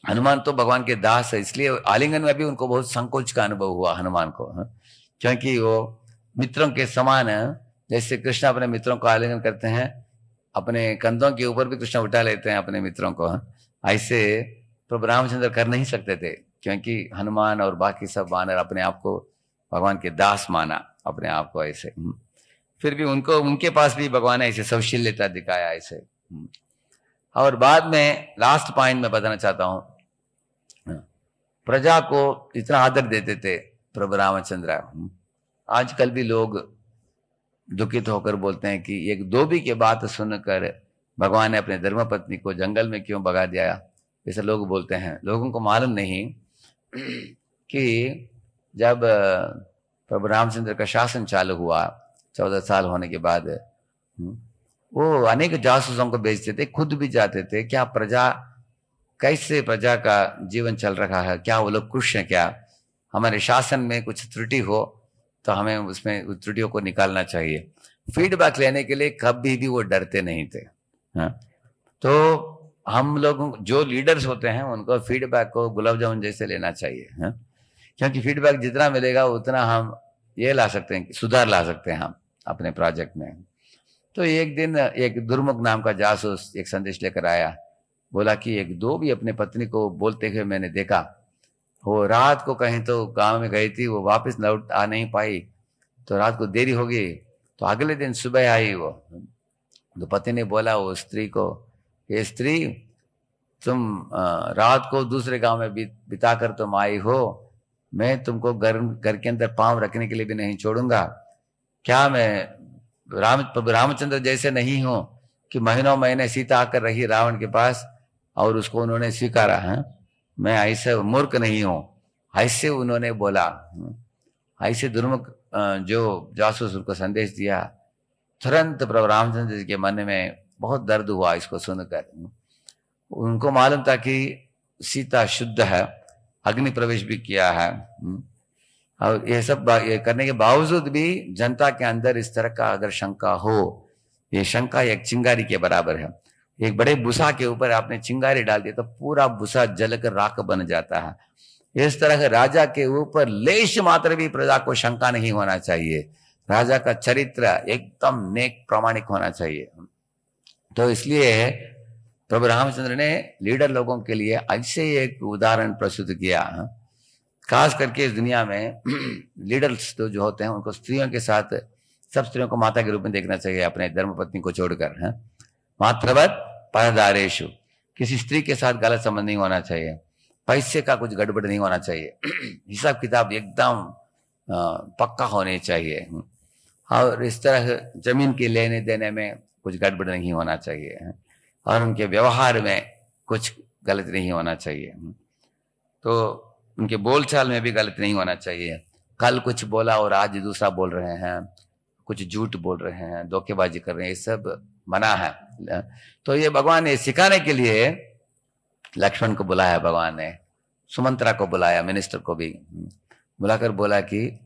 हनुमान तो भगवान के दास है, इसलिए आलिंगन में भी उनको बहुत संकोच का अनुभव हुआ हनुमान को। हाँ? क्योंकि वो मित्रों के समान है, जैसे कृष्ण अपने मित्रों को आलिंगन करते हैं, अपने कंधों के ऊपर भी कृष्ण उठा लेते हैं अपने मित्रों को। हाँ? ऐसे प्रभु रामचंद्र कर नहीं सकते थे, क्योंकि हनुमान और बाकी सब वानर अपने आप को भगवान के दास माना अपने आप को ऐसे। फिर भी उनको, उनके पास भी भगवान ने ऐसे सौशील्यता दिखाया ऐसे। और बाद में लास्ट पॉइंट में बताना चाहता हूं, प्रजा को इतना आदर देते थे प्रभु रामचंद्र। आजकल भी लोग दुखित होकर बोलते हैं कि एक धोबी की बात सुनकर भगवान ने अपने धर्मपत्नी को जंगल में क्यों भगा दिया, ऐसे लोग बोलते हैं। लोगों को मालूम नहीं कि जब प्रभु रामचंद्र का शासन चालू हुआ 14 साल होने के बाद, वो अनेक जासूसों को भेजते थे, खुद भी जाते थे, क्या प्रजा, कैसे प्रजा का जीवन चल रहा है, क्या वो लोग खुश हैं, क्या हमारे शासन में कुछ त्रुटि हो तो हमें उसमें त्रुटियों को निकालना चाहिए। फीडबैक लेने के लिए कभी भी वो डरते नहीं थे। हाँ, तो हम लोग जो लीडर्स होते हैं उनको फीडबैक को गुलाब जामुन जैसे लेना चाहिए। हाँ, क्योंकि फीडबैक जितना मिलेगा उतना हम ये ला सकते हैं, सुधार ला सकते हैं हम अपने प्रोजेक्ट में। तो एक दिन एक दुर्मुख नाम का जासूस एक संदेश लेकर आया, बोला कि एक दो भी अपने पत्नी को बोलते हुए मैंने देखा, वो रात को कहीं तो गांव में गई थी, वो वापस लौट आ नहीं पाई, तो रात को देरी हो गई, तो अगले दिन सुबह आई वो। तो पति ने बोला वो स्त्री को, ये स्त्री तुम रात को दूसरे गांव में बिता कर तुम आई हो, मैं तुमको घर के अंदर पांव रखने के लिए भी नहीं छोड़ूंगा। क्या मैं रामचंद्र जैसे नहीं हूं कि महीनों महीने सीता आकर रही रावण के पास और उसको उन्होंने स्वीकारा है? मैं ऐसे मूर्ख नहीं हूं, ऐसे उन्होंने बोला। ऐसे दुर्मुख जो जासूस उनको संदेश दिया, तुरंत प्रभु रामचंद्र जी के मन में बहुत दर्द हुआ इसको सुनकर। उनको मालूम था कि सीता शुद्ध है, अग्नि प्रवेश भी किया है, और ये सब ये करने के बावजूद भी जनता के अंदर इस तरह का अगर शंका हो, ये शंका एक चिंगारी के बराबर है। एक बड़े भूसा के ऊपर आपने चिंगारी डाल दी तो पूरा भूसा जलकर राख बन जाता है। इस तरह के राजा के ऊपर लेश मात्र भी प्रजा को शंका नहीं होना चाहिए। राजा का चरित्र एकदम नेक प्रामाणिक होना चाहिए। तो इसलिए प्रभु रामचंद्र ने लीडर लोगों के लिए ऐसे एक उदाहरण प्रस्तुत किया। खास करके इस दुनिया में लीडर्स तो जो होते हैं उनको स्त्रियों के साथ, सब स्त्रियों को माता के रूप में देखना चाहिए अपने धर्मपत्नी को छोड़कर। है मातृवत परदारेशु, किसी स्त्री के साथ गलत संबंध नहीं होना चाहिए, पैसे का कुछ गड़बड़ नहीं होना चाहिए, हिसाब किताब एकदम पक्का होने चाहिए, और इस तरह जमीन के लेने देने में कुछ गड़बड़ नहीं होना चाहिए, और उनके व्यवहार में कुछ गलत नहीं होना चाहिए। तो उनके बोलचाल में भी गलत नहीं होना चाहिए। कल कुछ बोला और आज दूसरा बोल रहे हैं, कुछ झूठ बोल रहे हैं, धोखेबाजी कर रहे हैं, ये सब मना है। तो ये भगवान ने सिखाने के लिए लक्ष्मण को बुलाया, भगवान ने सुमंत्रा को बुलाया, मिनिस्टर को भी बुलाकर बोला कि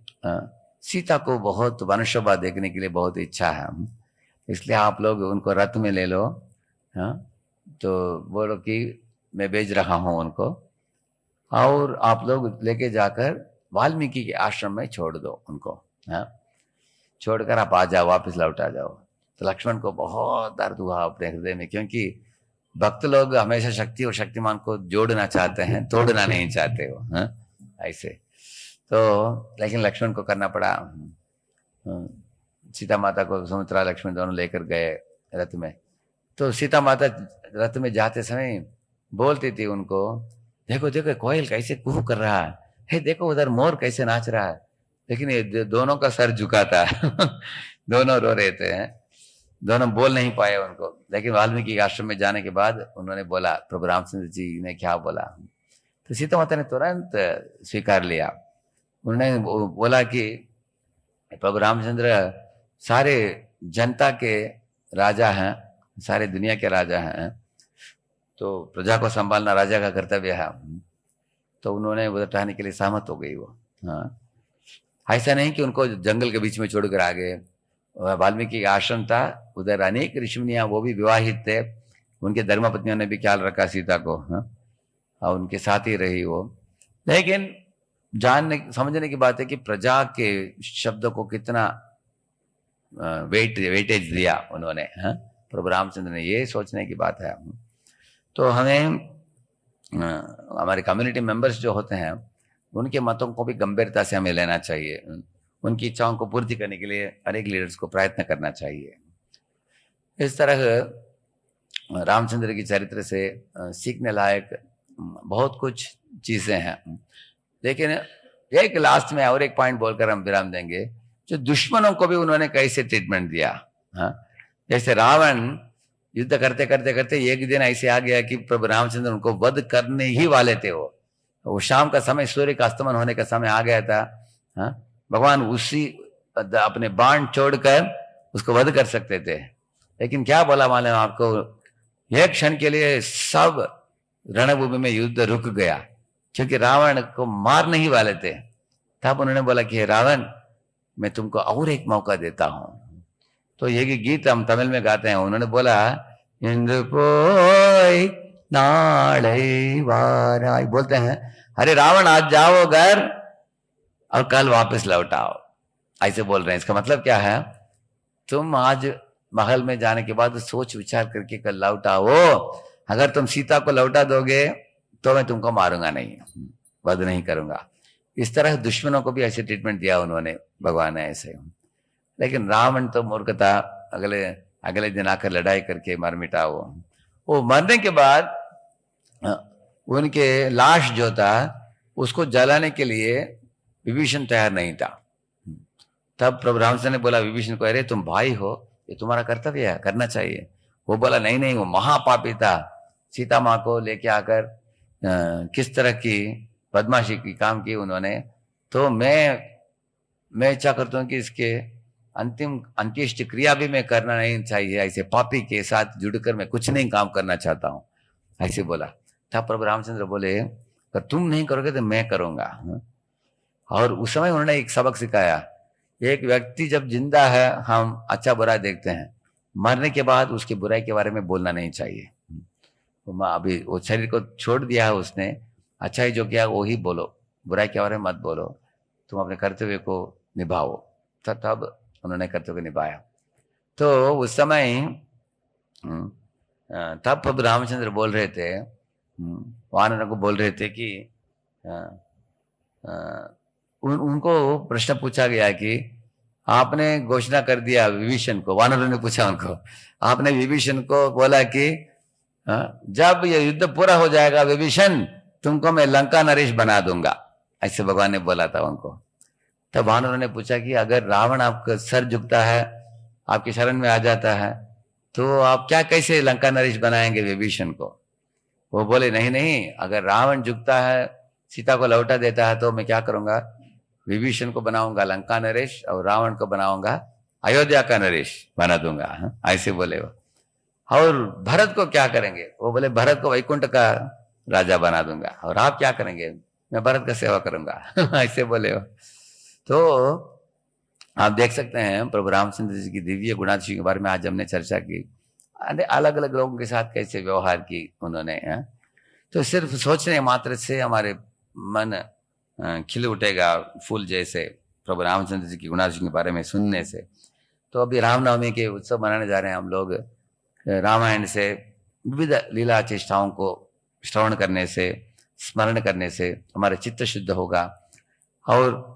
सीता को बहुत वंशोभा देखने के लिए बहुत इच्छा है, इसलिए आप लोग उनको रथ में ले लो। हाँ, तो बोलो कि मैं भेज रहा हूं उनको, और आप लोग लेके जाकर वाल्मीकि के आश्रम में छोड़ दो उनको। हाँ, छोड़कर आप आ जाओ, वापस लौट आ जाओ। तो लक्ष्मण को बहुत दर्द हुआ अपने हृदय में, क्योंकि भक्त लोग हमेशा शक्ति और शक्तिमान को जोड़ना चाहते हैं, तोड़ना नहीं चाहते हो। हाँ, ऐसे तो लेकिन लक्ष्मण को करना पड़ा। सीता माता को सुमित्रा लक्ष्मण दोनों लेकर गए रथ में। तो सीता माता रथ में जाते समय बोलती थी उनको, देखो देखो कोयल कैसे कुहू कर रहा है, हे देखो उधर मोर कैसे नाच रहा है। लेकिन ये दोनों का सर झुका था दोनों रो रहे थे, दोनों बोल नहीं पाए उनको। लेकिन वाल्मीकि आश्रम में जाने के बाद उन्होंने बोला, प्रभु रामचंद्र जी ने क्या बोला। तो सीता माता ने तुरंत स्वीकार लिया। उन्होंने बोला कि प्रभु रामचंद्र सारे जनता के राजा हैं, सारे दुनिया के राजा हैं, तो प्रजा को संभालना राजा का कर्तव्य है। तो उन्होंने उधर ठहरने के लिए सहमत हो गई वो। हाँ, ऐसा नहीं कि उनको जंगल के बीच में छोड़कर आ गए। वाल्मीकि का आश्रम था, उधर अनेक ऋषिमुनियां वो भी विवाहित थे, उनके धर्मपत्नियों ने भी ख्याल रखा सीता को। हाँ, और उनके साथ ही रही वो। लेकिन जानने समझने की बात है कि प्रजा के शब्दों को कितना वेटेज दिया उन्होंने। हाँ, प्रभु रामचंद्र ने, ये सोचने की बात है। तो हमें हमारे कम्युनिटी मेंबर्स जो होते हैं उनके मतों को भी गंभीरता से हमें लेना चाहिए, उनकी इच्छाओं को पूर्ति करने के लिए अनेक लीडर्स को प्रयत्न करना चाहिए। इस तरह रामचंद्र की चरित्र से सीखने लायक बहुत कुछ चीजें हैं। लेकिन एक लास्ट में और एक पॉइंट बोलकर हम विराम देंगे, जो दुश्मनों को भी उन्होंने कैसे ट्रीटमेंट दिया। हाँ, जैसे रावण युद्ध करते करते करते एक दिन ऐसे आ गया कि प्रभु रामचंद्र उनको वध करने ही वाले थे। वो शाम का समय, सूर्य का अस्तमन होने का समय आ गया था। हाँ, भगवान उसी अपने बाण छोड़कर उसको वध कर सकते थे, लेकिन क्या बोला मालूम आपको, एक क्षण के लिए सब रणभूमि में युद्ध रुक गया, क्योंकि रावण को मारने ही वाले थे। तब उन्होंने बोला कि रावण, मैं तुमको और एक मौका देता हूं, तो ये गीत हम तमिल में गाते हैं। उन्होंने बोला इंद्र पोई नाड़े वाराई, बोलते हैं अरे रावण आज जाओ घर और कल वापस लौट आओ, ऐसे बोल रहे हैं। इसका मतलब क्या है, तुम आज महल में जाने के बाद सोच विचार करके कल लौट आओ। अगर तुम सीता को लौटा दोगे तो मैं तुमको मारूंगा नहीं, वध नहीं करूंगा। इस तरह दुश्मनों को भी ऐसे ट्रीटमेंट दिया उन्होंने, भगवान ने ऐसे। लेकिन रावण तो मूर्ख था, अगले दिन आकर लड़ाई करके मर मिटा वो मरने के बाद उनके लाश जो था उसको जलाने के लिए विभीषण तैयार नहीं था। तब प्रभु रामचंद्र ने बोला विभीषण को, अरे तुम भाई हो, ये तुम्हारा कर्तव्य है, करना चाहिए। वो बोला नहीं नहीं, वो महापापी था, सीता माँ को लेके आकर किस तरह की बदमाशी की काम की उन्होंने। तो मैं इच्छा करता हूँ कि इसके अंतिम अंत्येष्टि क्रिया भी मैं करना नहीं चाहिए, ऐसे पापी के साथ जुड़कर मैं कुछ नहीं काम करना चाहता हूँ, ऐसे बोला। तब प्रभु रामचंद्र बोले अगर तुम नहीं करोगे तो मैं करूंगा। और उस समय उन्होंने एक सबक सिखाया, एक व्यक्ति जब जिंदा है हम अच्छा बुरा देखते हैं, मरने के बाद उसकी बुराई के बारे में बोलना नहीं चाहिए। तो अभी वो शरीर को छोड़ दिया है उसने, अच्छा ही जो किया वो ही बोलो, बुराई के बारे में मत बोलो, तुम अपने कर्तव्य को निभाओ। तब उन्होंने कर्तव्य निभाया। तो उस समय तब प्रभु रामचंद्र बोल रहे थे, वानरों को बोल रहे थे कि उनको प्रश्न पूछा गया कि आपने घोषणा कर दिया विभीषण को, वानरों ने पूछा उनको, आपने विभीषण को बोला कि जब ये युद्ध पूरा हो जाएगा विभीषण तुमको मैं लंका नरेश बना दूंगा, ऐसे भगवान ने बोला था उनको। तब वानरों ने पूछा कि अगर रावण आपका सर झुकता है, आपकी शरण में आ जाता है, तो आप क्या कैसे लंका नरेश बनाएंगे विभीषण को? वो बोले नहीं नहीं, अगर रावण झुकता है, सीता को लौटा देता है, तो मैं क्या करूंगा, विभीषण को बनाऊंगा लंका नरेश और रावण को बनाऊंगा अयोध्या का नरेश बना दूंगा, ऐसे बोले वो। और भरत को क्या करेंगे? वो बोले भरत को वैकुंठ का राजा बना दूंगा। और आप क्या करेंगे? मैं भरत का सेवा करूंगा ऐसे बोले वो। तो आप देख सकते हैं प्रभु रामचंद्र जी की दिव्य गुणातिशी के बारे में आज हमने चर्चा की, अलग अलग लोगों के साथ कैसे व्यवहार की उन्होंने। तो सिर्फ सोचने मात्र से हमारे मन खिल उठेगा फूल जैसे, प्रभु रामचंद्र जी की गुणातिशी के बारे में सुनने से। तो अभी रामनवमी के उत्सव मनाने जा रहे हैं हम लोग। रामायण से विविध लीला चेष्टाओं को श्रवण करने से, स्मरण करने से हमारा चित्त शुद्ध होगा, और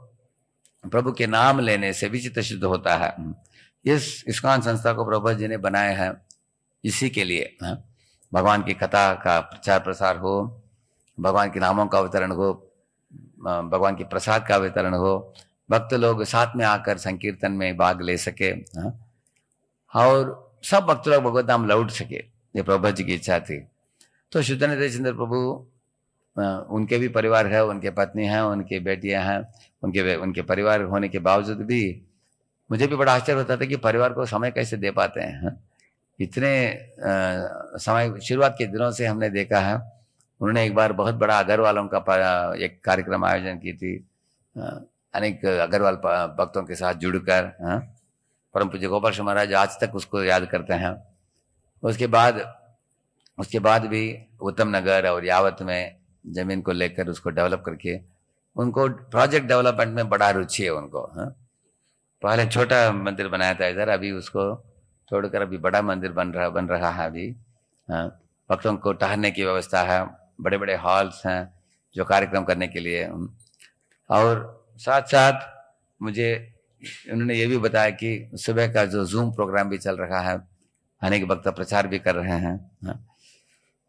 प्रभु के नाम लेने से भी चित्त शुद्ध होता है। इस इस्कॉन संस्था को प्रभु जी ने बनाया है इसी के लिए, भगवान की कथा का प्रचार प्रसार हो, भगवान के नामों का अवतरण हो, भगवान के प्रसाद का वितरण हो, भक्त लोग साथ में आकर संकीर्तन में भाग ले सके, और सब भक्त लोग भगवत नाम लौट सके, ये प्रभु जी की इच्छा थी। तो शुद्ध चंद्र प्रभु, उनके भी परिवार है, उनके पत्नी हैं, उनकी बेटियां हैं, उनके परिवार होने के बावजूद भी मुझे भी बड़ा आश्चर्य होता था कि परिवार को समय कैसे दे पाते हैं। इतने समय शुरुआत के दिनों से हमने देखा है। उन्होंने एक बार बहुत बड़ा अग्रवालों का एक कार्यक्रम आयोजन की थी, अनेक अग्रवाल भक्तों के साथ जुड़कर। परम पूज्य गोपाल शर्मा महाराज आज तक उसको याद करते हैं। उसके बाद भी उत्तम नगर और यावत में जमीन को लेकर उसको डेवलप करके, उनको प्रोजेक्ट डेवलपमेंट में बड़ा रुचि है उनको। पहले छोटा मंदिर बनाया था इधर, अभी उसको छोड़कर अभी बड़ा मंदिर बन रहा है अभी। भक्तों को ठहरने की व्यवस्था है, बड़े बड़े हॉल्स हैं जो कार्यक्रम करने के लिए। और साथ साथ मुझे उन्होंने ये भी बताया कि सुबह का जो जूम प्रोग्राम भी चल रहा है, अनेक भक्त प्रचार भी कर रहे हैं।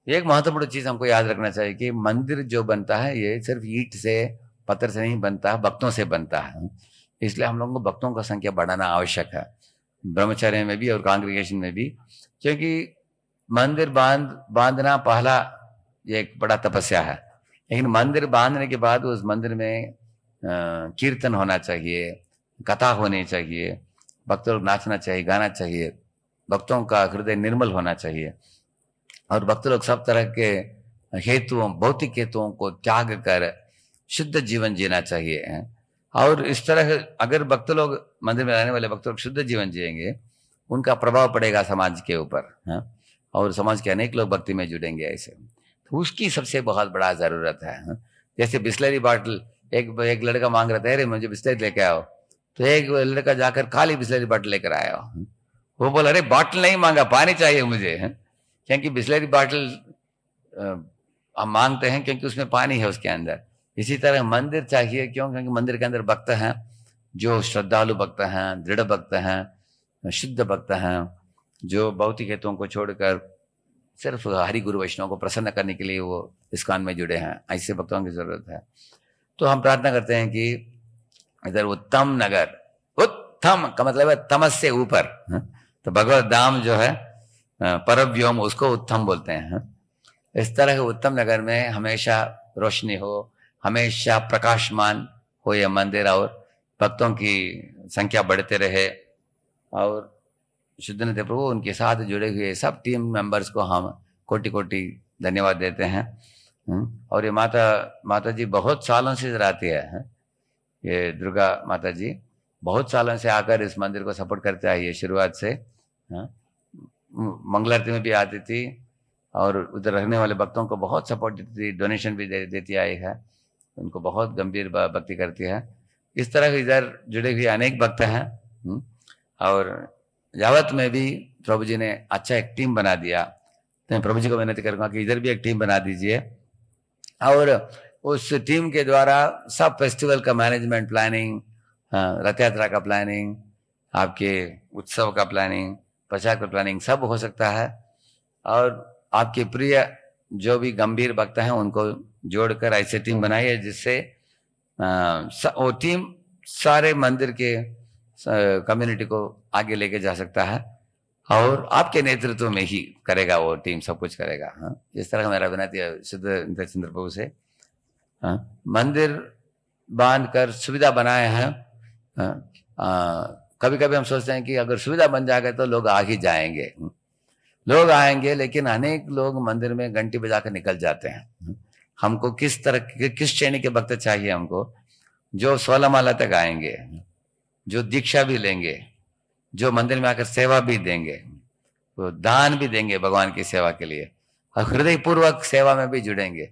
एक महत्वपूर्ण चीज हमको याद रखना चाहिए कि मंदिर जो बनता है ये सिर्फ ईंट से पत्थर से नहीं बनता, भक्तों से बनता है। इसलिए हम लोगों को भक्तों का संख्या बढ़ाना आवश्यक है, ब्रह्मचर्य में भी और कांग्रेगेशन में भी। क्योंकि मंदिर बांधना पहला ये एक बड़ा तपस्या है, लेकिन मंदिर बांधने के बाद उस मंदिर में कीर्तन होना चाहिए, कथा होनी चाहिए, भक्त लोग नाचना चाहिए, गाना चाहिए, भक्तों का हृदय निर्मल होना चाहिए, और भक्त लोग सब तरह के हेतुओं, भौतिक हेतुओं को त्याग कर शुद्ध जीवन जीना चाहिए। और इस तरह अगर भक्त लोग, मंदिर में रहने वाले भक्त लोग शुद्ध जीवन जिएंगे, उनका प्रभाव पड़ेगा समाज के ऊपर, हाँ? और समाज के अनेक लोग भक्ति में जुड़ेंगे ऐसे, तो उसकी सबसे बहुत बड़ा ज़रूरत है, हाँ? जैसे बिस्लरी बॉटल, एक लड़का मांग रहा था, अरे मुझे बिस्लरी लेके आओ, तो एक लड़का जाकर खाली बिस्लरी बॉटल लेकर आया, हाँ? वो बोला अरे बॉटल नहीं मांगा, पानी चाहिए मुझे, हाँ? क्योंकि बिस्लरी बॉटल हम मांगते हैं क्योंकि उसमें पानी है उसके अंदर। इसी तरह मंदिर चाहिए, क्यों? क्योंकि मंदिर के अंदर भक्त हैं जो श्रद्धालु भक्त हैं, दृढ़ भक्त हैं, शुद्ध भक्त हैं, जो भौतिक हेतुओं को छोड़कर सिर्फ हरि गुरु वैष्णव को प्रसन्न करने के लिए वो इस्कॉन में जुड़े हैं। ऐसे भक्तों की जरूरत है। तो हम प्रार्थना करते हैं कि इधर उत्तम नगर, उत्तम का मतलब है तमस से ऊपर, तो भगवत धाम जो है परव्योम, उसको उत्तम बोलते हैं। इस तरह के उत्तम नगर में हमेशा रोशनी हो, हमेशा प्रकाशमान हो यह मंदिर, और भक्तों की संख्या बढ़ते रहे। और शुद्ध नित्य प्रभु उनके साथ जुड़े हुए सब टीम मेंबर्स को हम कोटि कोटि धन्यवाद देते हैं। और ये माता जी बहुत सालों से इधर आती है, ये दुर्गा माता जी बहुत सालों से आकर इस मंदिर को सपोर्ट करते आई है शुरुआत से। मंगल आरती में भी आती थी और उधर रहने वाले भक्तों को बहुत सपोर्ट देती थी, डोनेशन भी देती आई है, उनको बहुत गंभीर भक्ति करती है। इस तरह इधर जुड़े हुए अनेक भक्त हैं। और यावत में भी प्रभु जी ने अच्छा एक टीम बना दिया, तो मैं प्रभु जी को विनती करूंगा कि इधर भी एक टीम बना दीजिए, और उस टीम के द्वारा सब फेस्टिवल का मैनेजमेंट, प्लानिंग, रथ यात्रा का प्लानिंग, आपके उत्सव का प्लानिंग, प्रचार का प्लानिंग सब हो सकता है। और आपके प्रिय जो भी गंभीर भक्त हैं उनको जोड़कर ऐसे टीम बनाइए जिससे वो टीम सारे मंदिर के कम्युनिटी को आगे लेके जा सकता है, और आपके नेतृत्व में ही करेगा वो टीम, सब कुछ करेगा। हाँ, इस तरह का मेरा विनती है शुद्ध चंद्र प्रभु से। हाँ, मंदिर बांध कर सुविधा बनाए हैं। कभी कभी हम सोचते हैं कि अगर सुविधा बन जाएगा तो लोग आ ही जाएंगे, लोग आएंगे, लेकिन अनेक लोग मंदिर में घंटी बजाकर निकल जाते हैं। हमको किस तरह किस श्रेणी के भक्त चाहिए? हमको जो 16 माला तक आएंगे, जो दीक्षा भी लेंगे, जो मंदिर में आकर सेवा भी देंगे, वो दान भी देंगे भगवान की सेवा के लिए, और हृदय पूर्वक सेवा में भी जुड़ेंगे,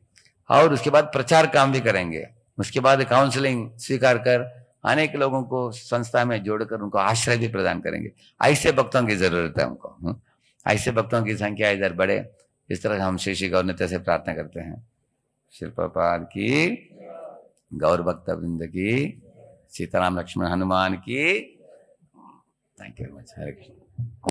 और उसके बाद प्रचार काम भी करेंगे, उसके बाद काउंसलिंग स्वीकार कर अनेक लोगों को संस्था में जोड़कर उनको आश्रय भी प्रदान करेंगे। ऐसे भक्तों की जरूरत है हमको। ऐसे भक्तों की संख्या इधर बढ़े, इस तरह हम श्री श्री गौरनित्य से प्रार्थना करते हैं। श्री प्रभुपाद की, गौर भक्त वृंद की, सीताराम लक्ष्मण हनुमान की। Thank you very much. Hare Krishna.